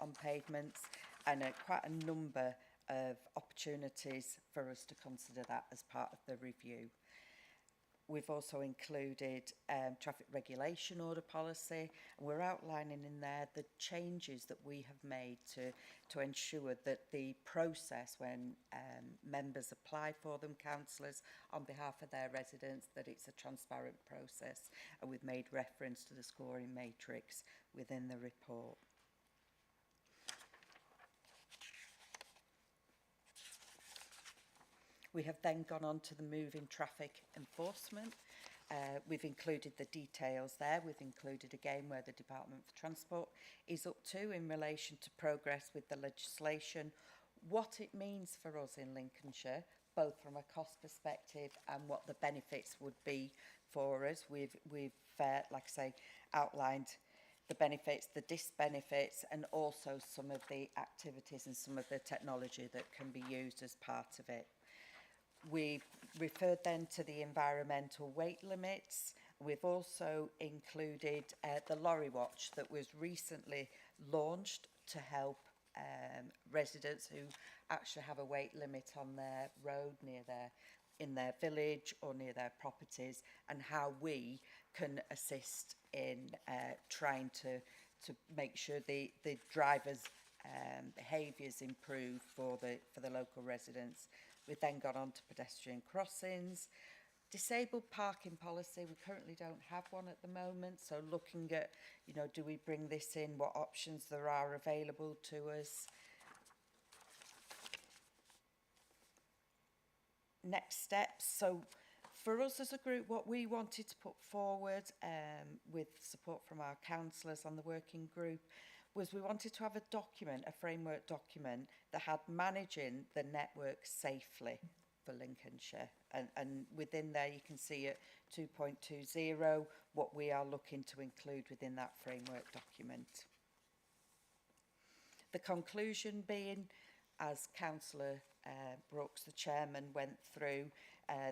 on pavements, and quite a number of opportunities for us to consider that as part of the review. We've also included traffic regulation order policy, and we're outlining in there the changes that we have made to ensure that the process when members apply for them, councillors, on behalf of their residents, that it's a transparent process, and we've made reference to the scoring matrix within the report. We have then gone on to the moving traffic enforcement. We've included the details there. We've included again where the Department for Transport is up to in relation to progress with the legislation, what it means for us in Lincolnshire, both from a cost perspective and what the benefits would be for us. We've like I say, outlined the benefits, the disbenefits, and also some of the activities and some of the technology that can be used as part of it. We've referred then to the environmental weight limits. We've also included the Lorry Watch that was recently launched to help residents who actually have a weight limit on their road in their village or near their properties, and how we can assist in trying to make sure the drivers' behaviours improve for the local residents. We've then gone on to pedestrian crossings. Disabled parking policy, we currently don't have one at the moment, so looking at, you know, do we bring this in, what options there are available to us. Next steps, so for us as a group, what we wanted to put forward with support from our councillors on the working group was we wanted to have a document, a framework document that had managing the network safely for Lincolnshire, and within there you can see at 2.20 what we are looking to include within that framework document. The conclusion being, as Councillor Brooks, the chairman, went through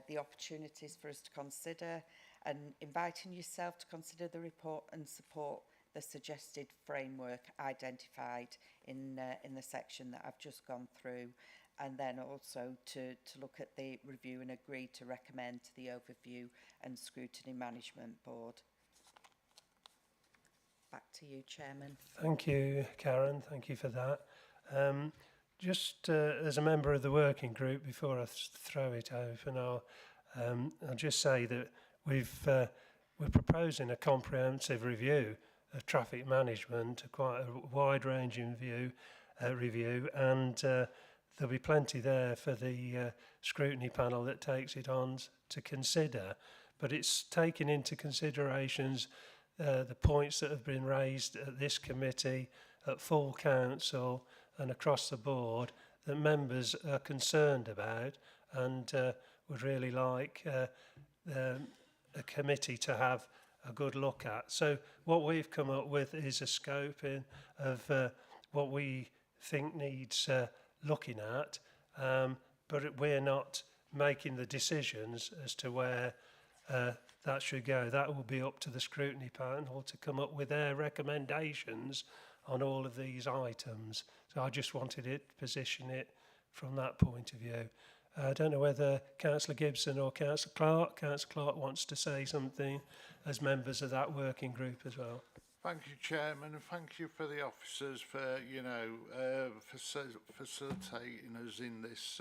the opportunities for us to consider, and inviting yourself to consider the report and support the suggested framework identified in the section that I've just gone through, and then also to look at the review and agree to recommend to the Overview and Scrutiny Management Board. Back to you, Chairman. Thank you, Karen. Thank you for that. Just as a member of the working group, before I throw it open, I'll just say that we're proposing a comprehensive review of traffic management, quite a wide-ranging review, and there'll be plenty there for the scrutiny panel that takes it on to consider. But it's taking into considerations the points that have been raised at this committee, at full council, and across the board that members are concerned about, and would really like a committee to have a good look at. So what we've come up with is a scoping of what we think needs looking at, but we're not making the decisions as to where that should go. That will be up to the scrutiny panel to come up with their recommendations on all of these items. So I just wanted to position it from that point of view. I don't know whether Councillor Gibson or Councillor Clark. Councillor Clark wants to say something as members of that working group as well. Thank you, Chairman, and thank you for the officers for, you know, facilitating us in this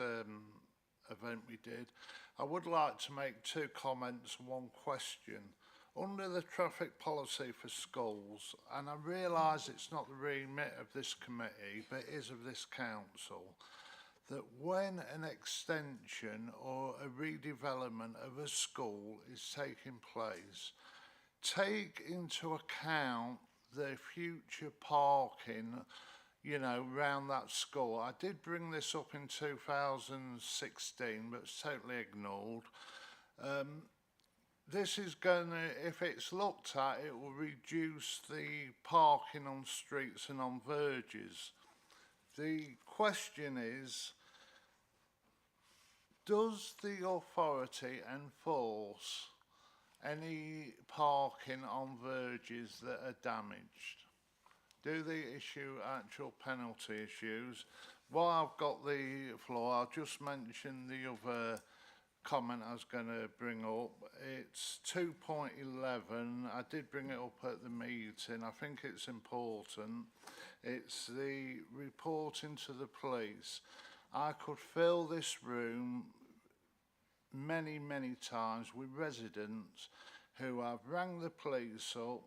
event we did. I would like to make 2 comments and 1 question. Under the traffic policy for schools, and I realise it's not the remit of this committee, but it is of this council, that when an extension or a redevelopment of a school is taking place, take into account the future parking, you know, around that school. I did bring this up in 2016, but it's totally ignored. This is going to, if it's looked at, it will reduce the parking on streets and on verges. The question is, does the authority enforce any parking on verges that are damaged? Do they issue actual penalty issues? While I've got the floor, I'll just mention the other comment I was going to bring up. It's 2.11. I did bring it up at the meeting. I think it's important. It's the reporting to the police. I could fill this room many, many times with residents who have rang the police up.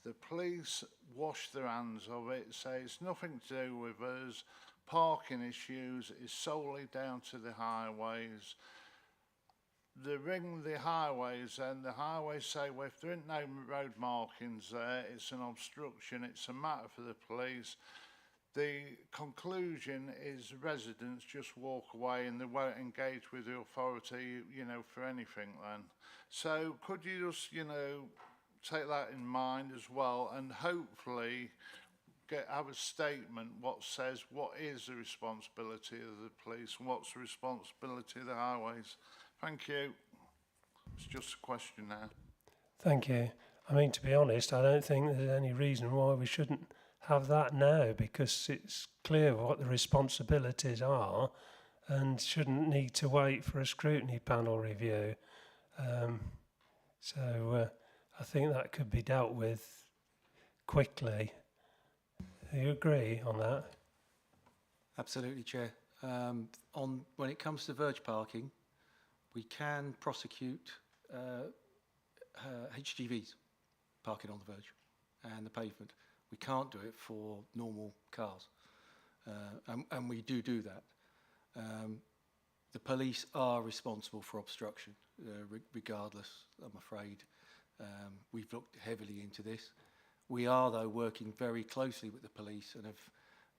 The police wash their hands of it, say it's nothing to do with us. Parking issues is solely down to the highways. They ring the highways and the highways say, well, if there ain't no road markings there, it's an obstruction, it's a matter for the police. The conclusion is residents just walk away and they won't engage with the authority, you know, for anything then. So could you just, you know, take that in mind as well, and hopefully have a statement what says what is the responsibility of the police and what's the responsibility of the highways. Thank you. It's just a question now. Thank you. I mean, to be honest, I don't think there's any reason why we shouldn't have that now, because it's clear what the responsibilities are and shouldn't need to wait for a scrutiny panel review. So I think that could be dealt with quickly. Do you agree on that? Absolutely, Chair. When it comes to verge parking, we can prosecute HGVs parking on the verge and the pavement. We can't do it for normal cars, and we do that. The police are responsible for obstruction, regardless, I'm afraid. We've looked heavily into this. We are, though, working very closely with the police and have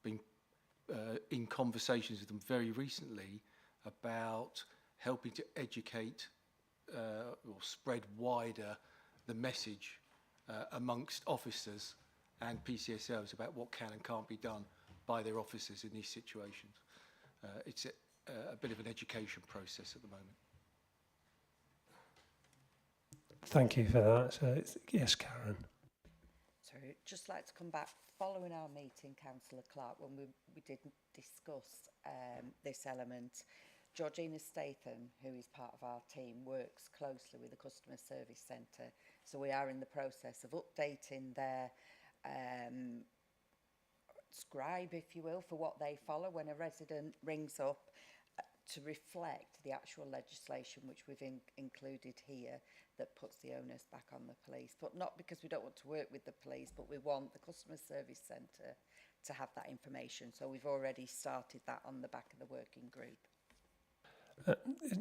been in conversations with them very recently about helping to educate or spread wider the message amongst officers and PCSOs about what can and can't be done by their officers in these situations. It's a bit of an education process at the moment. Thank you for that. So, yes, Karen. Sorry, just like to come back. Following our meeting, Councillor Clark, when we did discuss this element, Georgina Statham, who is part of our team, works closely with the Customer Service Centre. So we are in the process of updating their scribe, if you will, for what they follow when a resident rings up to reflect the actual legislation which we've included here that puts the onus back on the police. But not because we don't want to work with the police, but we want the Customer Service Centre to have that information. So we've already started that on the back of the working group.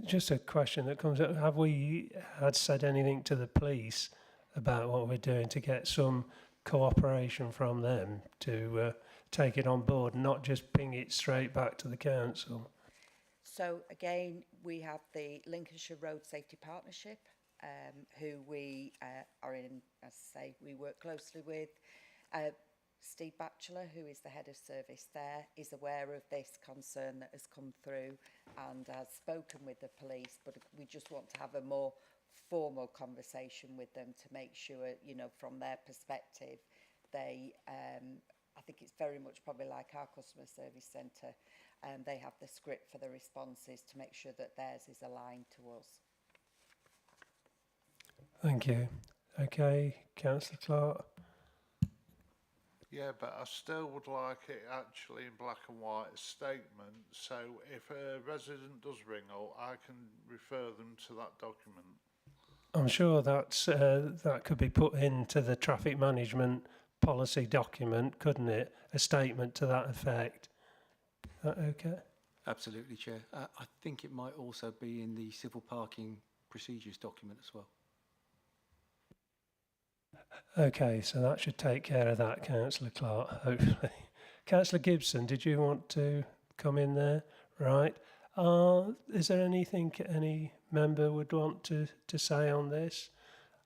Just a question that comes up. Have we said anything to the police about what we're doing to get some cooperation from them to take it on board and not just ping it straight back to the council? So again, we have the Lincolnshire Road Safety Partnership, who we are in, as I say, we work closely with. Steve Batchelor, who is the head of service there, is aware of this concern that has come through and has spoken with the police, but we just want to have a more formal conversation with them to make sure, you know, from their perspective, they, I think it's very much probably like our Customer Service Centre, and they have the script for the responses to make sure that theirs is aligned to us. Thank you. Okay, Councillor Clark. Yeah, but I still would like it actually in black and white statement. So if a resident does ring up, I can refer them to that document. I'm sure that's that could be put into the traffic management policy document, couldn't it? A statement to that effect. Okay. Absolutely, Chair. I think it might also be in the civil parking procedures document as well. Okay, so that should take care of that, Councillor Clark, hopefully. Councillor Gibson, did you want to come in there? Right. Is there anything any member would want to say on this?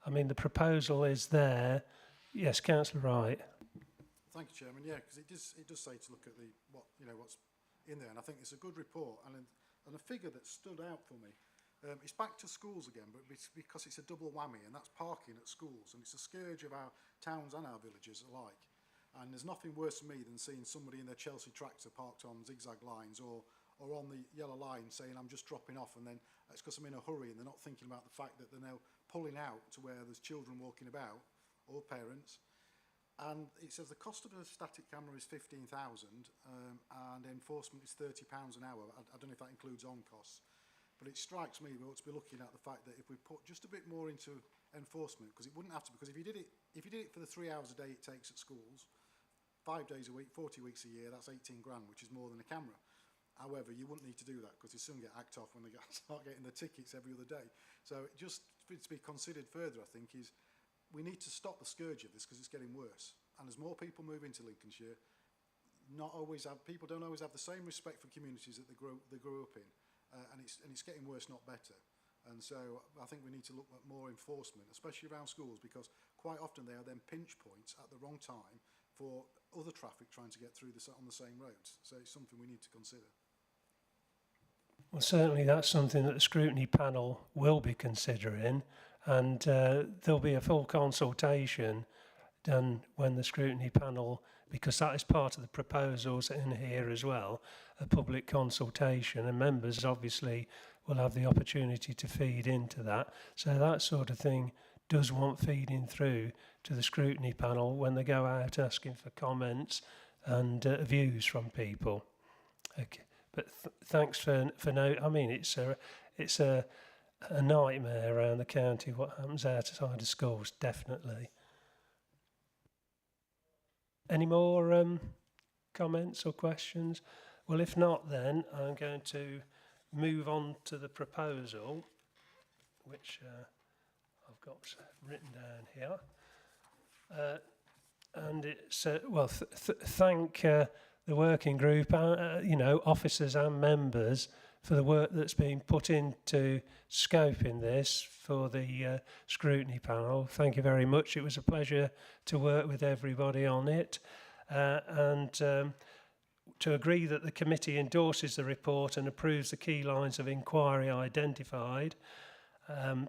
I mean, the proposal is there. Yes, Councillor Wright. Thank you, Chairman. Yeah, because it does say to look at what's in there, and I think it's a good report. And a figure that stood out for me. It's back to schools again, but it's because it's a double whammy, and that's parking at schools, and it's a scourge of our towns and our villages alike. And there's nothing worse for me than seeing somebody in their Chelsea tractor parked on zigzag lines or on the yellow line saying, I'm just dropping off, and then it's because I'm in a hurry, and they're not thinking about the fact that they're now pulling out to where there's children walking about, or parents. And it says the cost of a static camera is 15,000 and enforcement is £30 an hour. I don't know if that includes on costs. But it strikes me we ought to be looking at the fact that if we put just a bit more into enforcement, because it wouldn't have to, because if you did it for the 3 hours a day it takes at schools, 5 days a week, 40 weeks a year, that's 18 grand, which is more than a camera. However, you wouldn't need to do that because you soon get hacked off when they start getting the tickets every other day. So just to be considered further, I think, is we need to stop the scourge of this because it's getting worse. And as more people move into Lincolnshire, people don't always have the same respect for communities that they grew up in. And it's getting worse, not better. And so I think we need to look at more enforcement, especially around schools, because quite often they are then pinch points at the wrong time for other traffic trying to get through on the same roads. So it's something we need to consider. Well, certainly that's something that the scrutiny panel will be considering, and there'll be a full consultation done when the scrutiny panel, because that is part of the proposals in here as well, a public consultation, and members obviously will have the opportunity to feed into that. So that sort of thing does want feeding through to the scrutiny panel when they go out asking for comments and views from people. Okay, but thanks for note. I mean, it's a a nightmare around the county what happens outside of schools, definitely. Any more comments or questions? Well, if not, then I'm going to move on to the proposal, which I've got written down here. And it's, well, thank the working group, officers and members for the work that's been put into scoping this for the scrutiny panel. Thank you very much. It was a pleasure to work with everybody on it. And to agree that the committee endorses the report and approves the key lines of inquiry identified,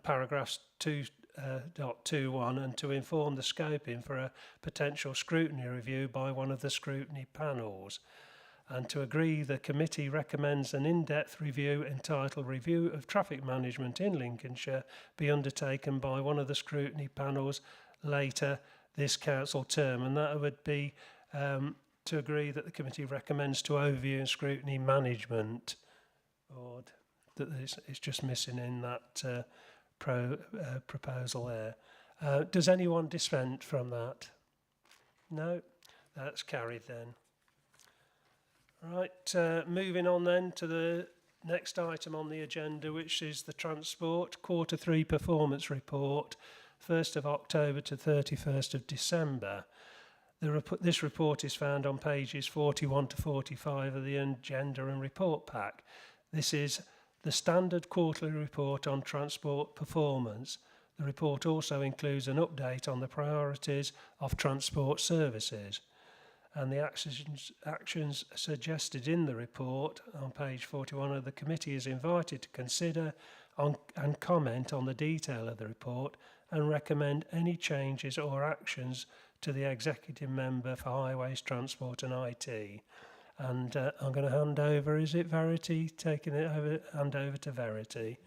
paragraphs 2.21, and to inform the scoping for a potential scrutiny review by one of the scrutiny panels, and to agree the committee recommends an in-depth review entitled Review of Traffic Management in Lincolnshire be undertaken by one of the scrutiny panels later this council term, and that would be to agree that the committee recommends to overview and scrutiny management board. That it's just missing in that proposal there. Does anyone dissent from that? No? That's carried then. Right, moving on then to the next item on the agenda, which is the Transport Q3 Performance Report, 1st of October to 31st of December. This report is found on pages 41 to 45 of the agenda and report pack. This is the standard quarterly report on transport performance. The report also includes an update on the priorities of transport services. And the actions suggested in the report on page 41 of the committee is invited to consider and comment on the detail of the report and recommend any changes or actions to the executive member for highways, transport and IT. And I'm going to hand over, is it Verity? Hand over to Verity.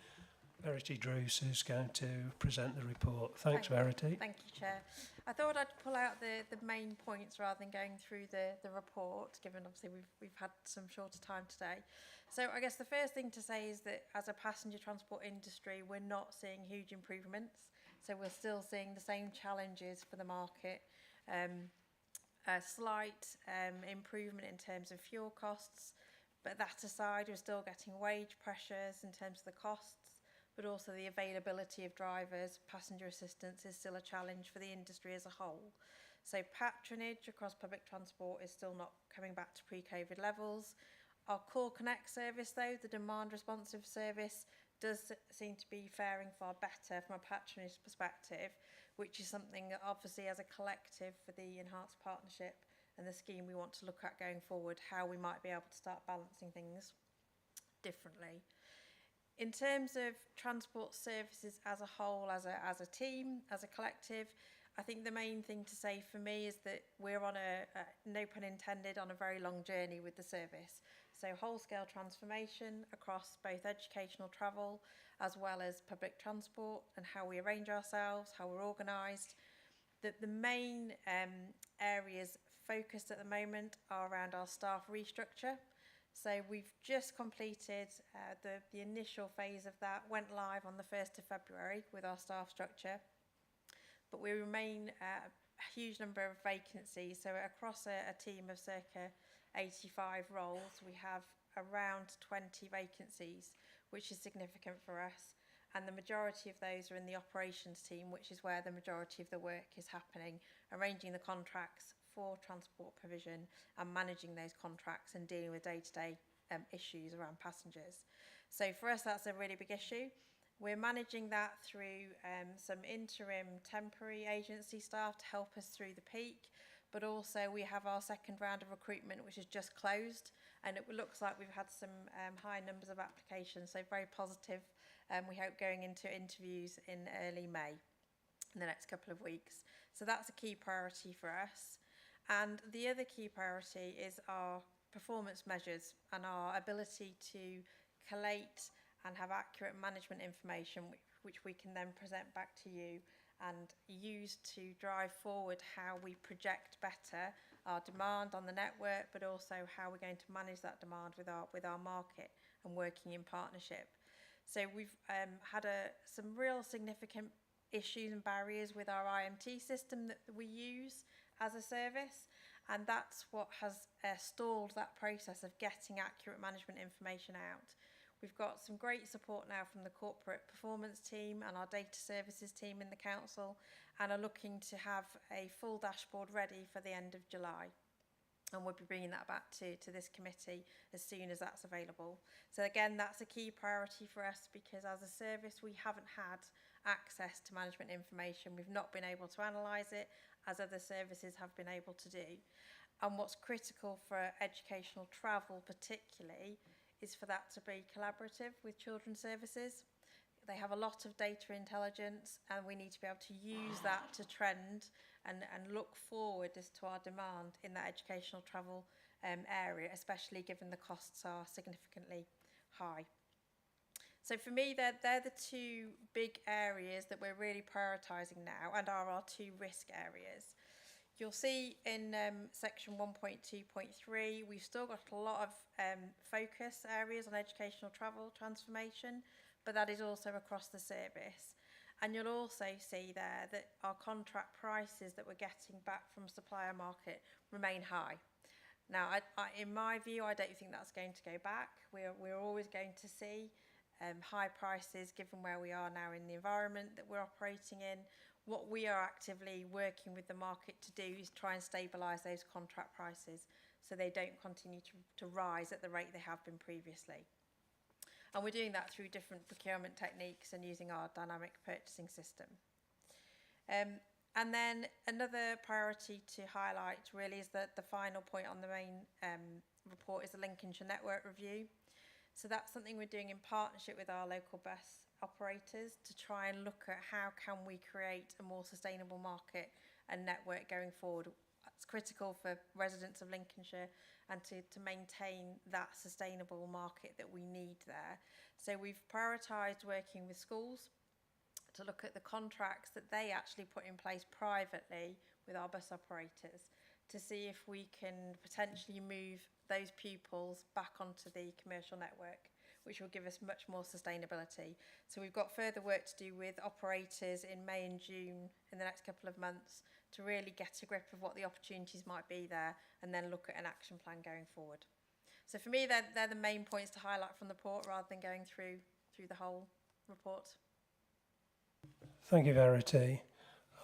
Verity Druce, who's going to present the report. Thanks, Verity. Thank you, Chair. I thought I'd pull out the main points rather than going through the report, given obviously we've had some shorter time today. So I guess the first thing to say is that as a passenger transport industry, we're not seeing huge improvements. So we're still seeing the same challenges for the market. A slight improvement in terms of fuel costs, but that aside, we're still getting wage pressures in terms of the costs, but also the availability of drivers. Passenger assistance is still a challenge for the industry as a whole. So patronage across public transport is still not coming back to pre-COVID levels. Our Core Connect service though, the demand responsive service, does seem to be faring far better from a patronage perspective, which is something that obviously as a collective for the enhanced partnership and the scheme we want to look at going forward, how we might be able to start balancing things differently. In terms of transport services as a whole, as a team, as a collective, I think the main thing to say for me is that we're on no pun intended, on a very long journey with the service. So whole-scale transformation across both educational travel as well as public transport and how we arrange ourselves, how we're organised. The main areas focused at the moment are around our staff restructure. So we've just completed the initial phase of that, went live on the 1st of February with our staff structure, but we remain a huge number of vacancies. So across a team of circa 85 roles, we have around 20 vacancies, which is significant for us. And the majority of those are in the operations team, which is where the majority of the work is happening, arranging the contracts for transport provision and managing those contracts and dealing with day-to-day issues around passengers. So for us, that's a really big issue. We're managing that through some interim temporary agency staff to help us through the peak, but also we have our second round of recruitment, which is just closed, and it looks like we've had some high numbers of applications, so very positive. We hope going into interviews in early May, in the next couple of weeks. So that's a key priority for us. And the other key priority is our performance measures and our ability to collate and have accurate management information, which we can then present back to you and use to drive forward how we project better our demand on the network, but also how we're going to manage that demand with our market and working in partnership. So we've had some real significant issues and barriers with our IMT system that we use as a service, and that's what has stalled that process of getting accurate management information out. We've got some great support now from the corporate performance team and our data services team in the council, and are looking to have a full dashboard ready for the end of July. And we'll be bringing that back to this committee as soon as that's available. So again, that's a key priority for us, because as a service we haven't had access to management information. We've not been able to analyse it as other services have been able to do. And what's critical for educational travel particularly is for that to be collaborative with children's services. They have a lot of data intelligence, and we need to be able to use that to trend and look forward as to our demand in that educational travel area, especially given the costs are significantly high. So for me, they're the two big areas that we're really prioritising now, and are our two risk areas. You'll see in section 1.2.3, we've still got a lot of focus areas on educational travel transformation, but that is also across the service. And you'll also see there that our contract prices that we're getting back from supplier market remain high. Now, in my view, I don't think that's going to go back. We're always going to see high prices given where we are now in the environment that we're operating in. What we are actively working with the market to do is try and stabilise those contract prices so they don't continue to rise at the rate they have been previously. And we're doing that through different procurement techniques and using our dynamic purchasing system. And then another priority to highlight really is that the final point on the main report is the Lincolnshire network review. So that's something we're doing in partnership with our local bus operators to try and look at how can we create a more sustainable market and network going forward. It's critical for residents of Lincolnshire and to maintain that sustainable market that we need there. So we've prioritised working with schools to look at the contracts that they actually put in place privately with our bus operators to see if we can potentially move those pupils back onto the commercial network, which will give us much more sustainability. So we've got further work to do with operators in May and June in the next couple of months to really get a grip of what the opportunities might be there, and then look at an action plan going forward. So for me, they're the main points to highlight from the report rather than going through the whole report. Thank you, Verity.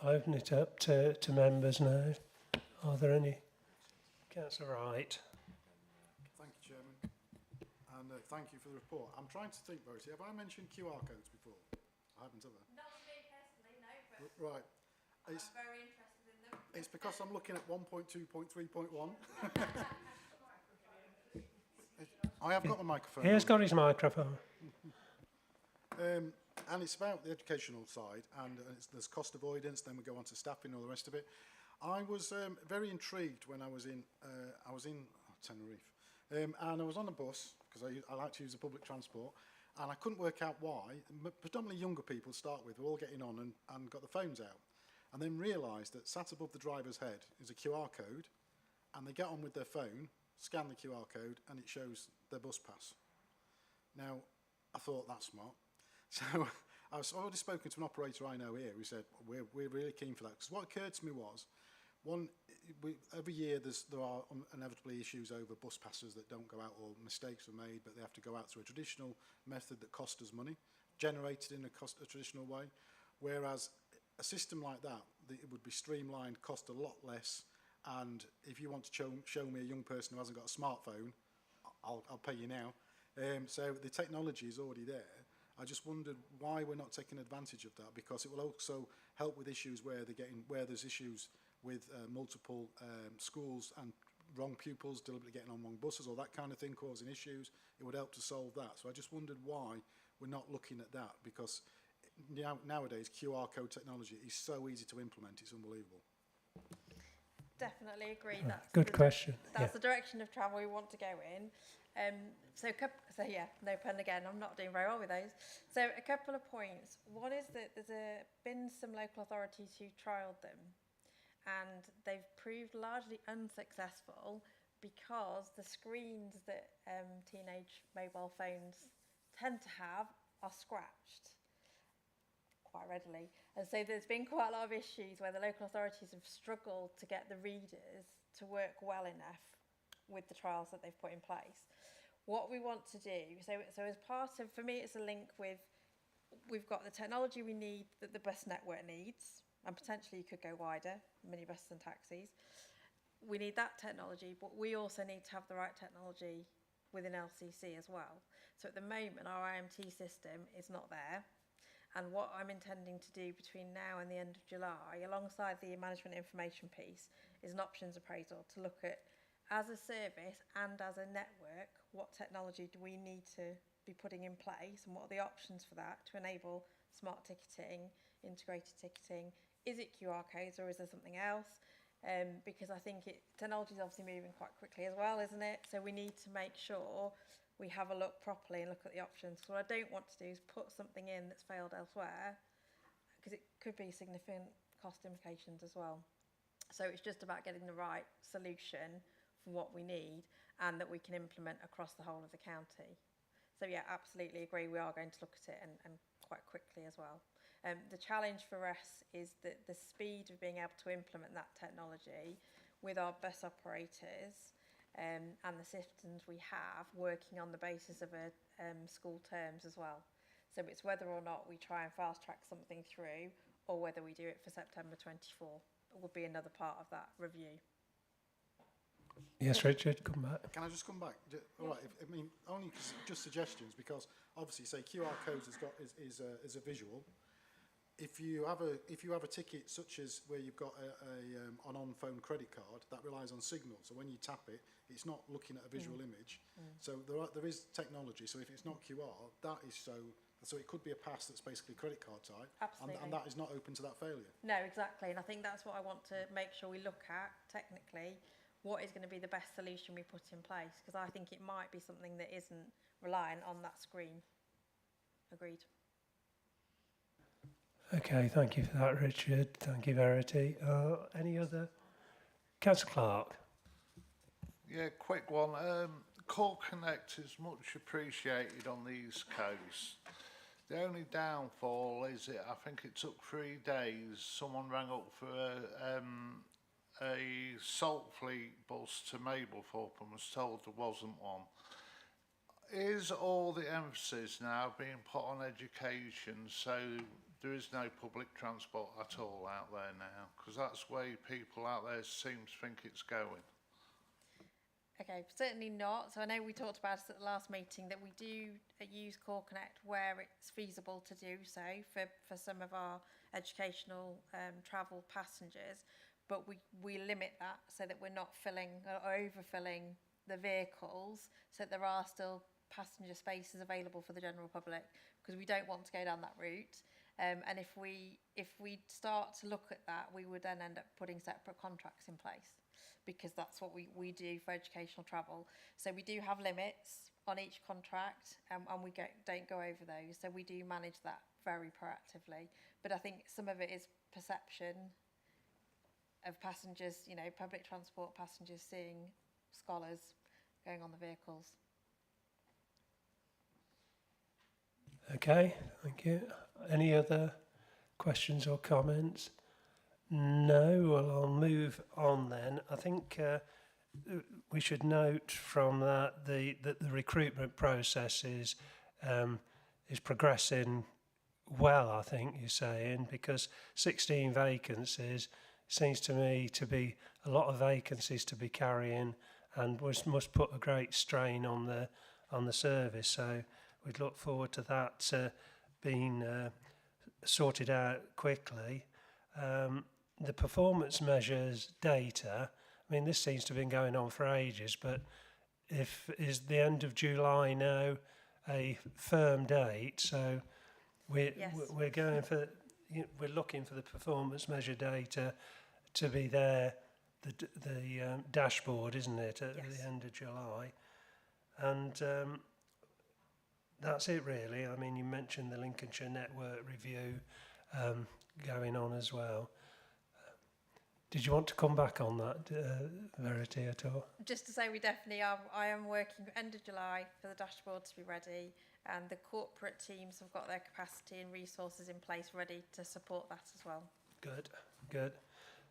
I'll open it up to members now. Are there any? Councillor Wright. Thank you, Chairman. And thank you for the report. I'm trying to think, Verity, have I mentioned QR codes before? I haven't, have I? Not me personally, no, but Right. I'm very interested in them. It's because I'm looking at 1.2.3.1. I have got my microphone. He has got his microphone. And it's about the educational side, and there's cost avoidance, then we go on to staffing and all the rest of it. I was very intrigued when I was in Tenerife, and I was on a bus, because I like to use the public transport, and I couldn't work out why. Predominantly younger people to start with were all getting on and got the phones out, and then realised that sat above the driver's head is a QR code, and they get on with their phone, scan the QR code, and it shows their bus pass. Now, I thought, that's smart. So I've already spoken to an operator I know here who said, we're really keen for that. Because what occurred to me was, every year there are inevitably issues over bus passes that don't go out, or mistakes are made, but they have to go out through a traditional method that costs us money, generated in a traditional way. Whereas a system like that, it would be streamlined, cost a lot less, and if you want to show me a young person who hasn't got a smartphone, I'll pay you now. So the technology is already there. I just wondered why we're not taking advantage of that, because it will also help with issues where there's issues with multiple schools and wrong pupils deliberately getting on wrong buses or that kind of thing, causing issues. It would help to solve that. So I just wondered why we're not looking at that, because nowadays QR code technology is so easy to implement, it's unbelievable. Definitely agree. That's Good question. That's the direction of travel we want to go in. So yeah, no pun again, I'm not doing very well with those. So a couple of points. One is that there's been some local authorities who trialled them, and they've proved largely unsuccessful because the screens that teenage mobile phones tend to have are scratched quite readily. And so there's been quite a lot of issues where the local authorities have struggled to get the readers to work well enough with the trials that they've put in place. What we want to do, so as part of, for me, it's a link with, we've got the technology we need that the bus network needs, and potentially you could go wider, minibuses and taxis. We need that technology, but we also need to have the right technology within LCC as well. So at the moment, our IMT system is not there. And what I'm intending to do between now and the end of July, alongside the management information piece, is an options appraisal to look at, as a service and as a network, what technology do we need to be putting in place, and what are the options for that to enable smart ticketing, integrated ticketing? Is it QR codes or is there something else? Because I think technology is obviously moving quite quickly as well, isn't it? So we need to make sure we have a look properly and look at the options. So what I don't want to do is put something in that's failed elsewhere, because it could be significant cost implications as well. So it's just about getting the right solution for what we need and that we can implement across the whole of the county. So yeah, absolutely agree. We are going to look at it and quite quickly as well. The challenge for us is that the speed of being able to implement that technology with our bus operators and the systems we have working on the basis of a school terms as well. So it's whether or not we try and fast track something through or whether we do it for September 24 would be another part of that review. Yes, Richard, come back. Can I just come back? All right. I mean, only just suggestions, because obviously, say QR codes is a visual. If you have a ticket such as where you've got an on-phone credit card that relies on signal, so when you tap it, it's not looking at a visual image. So there is technology. So if it's not QR, that is so it could be a pass that's basically credit card type. Absolutely. And that is not open to that failure. No, exactly. And I think that's what I want to make sure we look at technically. What is going to be the best solution we put in place? Because I think it might be something that isn't reliant on that screen. Agreed. Okay, thank you for that, Richard. Thank you, Verity. Any other? Councillor Clark. Yeah, quick one. Core Connect is much appreciated on the East Coast. The only downfall is I think it took 3 days. Someone rang up for a Saltfleet bus to Mablethorpe and was told there wasn't one. Is all the emphasis now being put on education, so there is no public transport at all out there now? Because that's the way people out there seem to think it's going. Okay, certainly not. So I know we talked about it at the last meeting that we do use Core Connect where it's feasible to do so for some of our educational travel passengers, but we limit that so that we're not filling or overfilling the vehicles, so there are still passenger spaces available for the general public, because we don't want to go down that route. And if we start to look at that, we would then end up putting separate contracts in place, because that's what we do for educational travel. So we do have limits on each contract, and we don't go over those. So we do manage that very proactively. But I think some of it is perception of passengers, you know, public transport passengers seeing scholars going on the vehicles. Okay, thank you. Any other questions or comments? No, well, I'll move on then. I think we should note from that the recruitment process is progressing well, I think you're saying, because 16 vacancies seems to me to be a lot of vacancies to be carrying, and must put a great strain on the service. So we'd look forward to that being sorted out quickly. The performance measures data, I mean, this seems to have been going on for ages, but is the end of July now a firm date? So we're going for, we're looking for the performance measure data to be there, the dashboard, isn't it, at the end of July? And that's it really. I mean, you mentioned the Lincolnshire network review going on as well. Did you want to come back on that, Verity, at all? Just to say, we definitely are. I am working end of July for the dashboard to be ready, and the corporate teams have got their capacity and resources in place ready to support that as well. Good, good.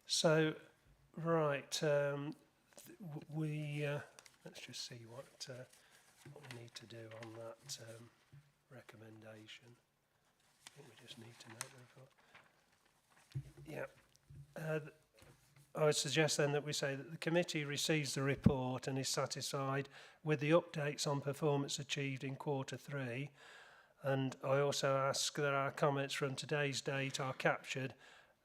So, right, let's just see what we need to do on that recommendation. I think we just need to make that. Yeah. I would suggest then that we say that the committee receives the report and is satisfied with the updates on performance achieved in Q3. And I also ask that our comments from today's date are captured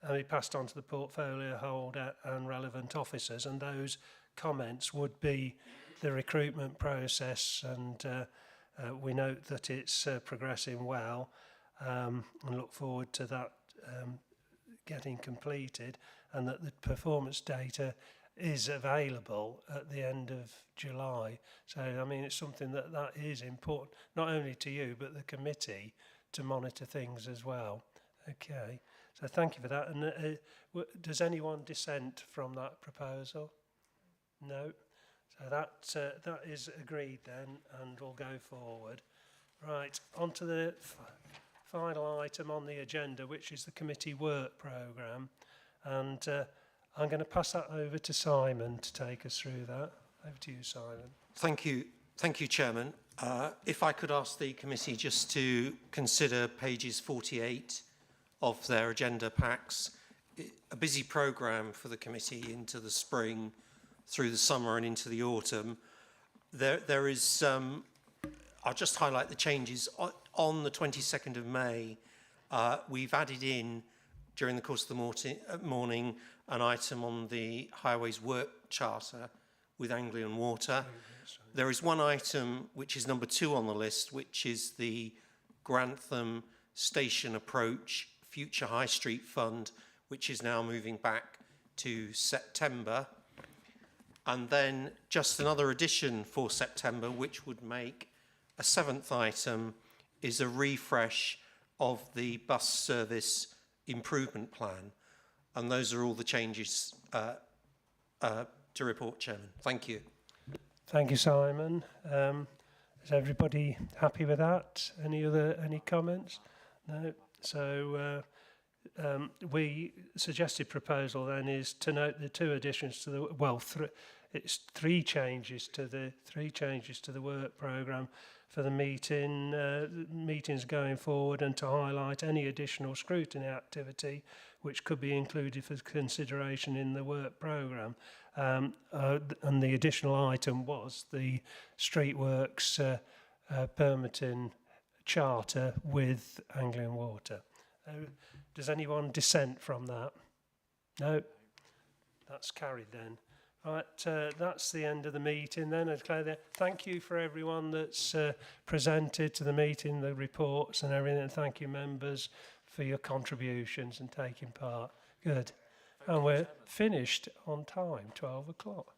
and be passed on to the portfolio holder and relevant officers. And those comments would be the recruitment process, and we note that it's progressing well, and look forward to that getting completed, and that the performance data is available at the end of July. So, I mean, it's something that is important, not only to you, but the committee to monitor things as well. Okay, so thank you for that. And does anyone dissent from that proposal? No? So that is agreed then, and we'll go forward. Right, on to the final item on the agenda, which is the committee work programme. And I'm going to pass that over to Simon to take us through that. Over to you, Simon. Thank you, Chairman. If I could ask the committee just to consider pages 48 of their agenda packs. A busy programme for the committee into the spring, through the summer and into the autumn. There is, I'll just highlight the changes. On the 22nd of May, we've added in, during the course of the morning, an item on the Highways Work Charter with Anglian Water. There is one item, which is number 2 on the list, which is the Grantham Station Approach Future High Street Fund, which is now moving back to September. And then just another addition for September, which would make a 7th item, is a refresh of the bus service improvement plan. And those are all the changes to report, Chairman. Thank you. Thank you, Simon. Is everybody happy with that? Any comments? No. So we suggested proposal then is to note the 2 additions to the it's 3 changes to the work programme for the meetings going forward, and to highlight any additional scrutiny activity which could be included for consideration in the work programme. And the additional item was the Streetworks permitting charter with Anglian Water. Does anyone dissent from that? No? That's carried then. Right, that's the end of the meeting then. I declare that. Thank you for everyone that's presented to the meeting, the reports and everything. And thank you, members, for your contributions and taking part. Good. And we're finished on time, 12 o'clock.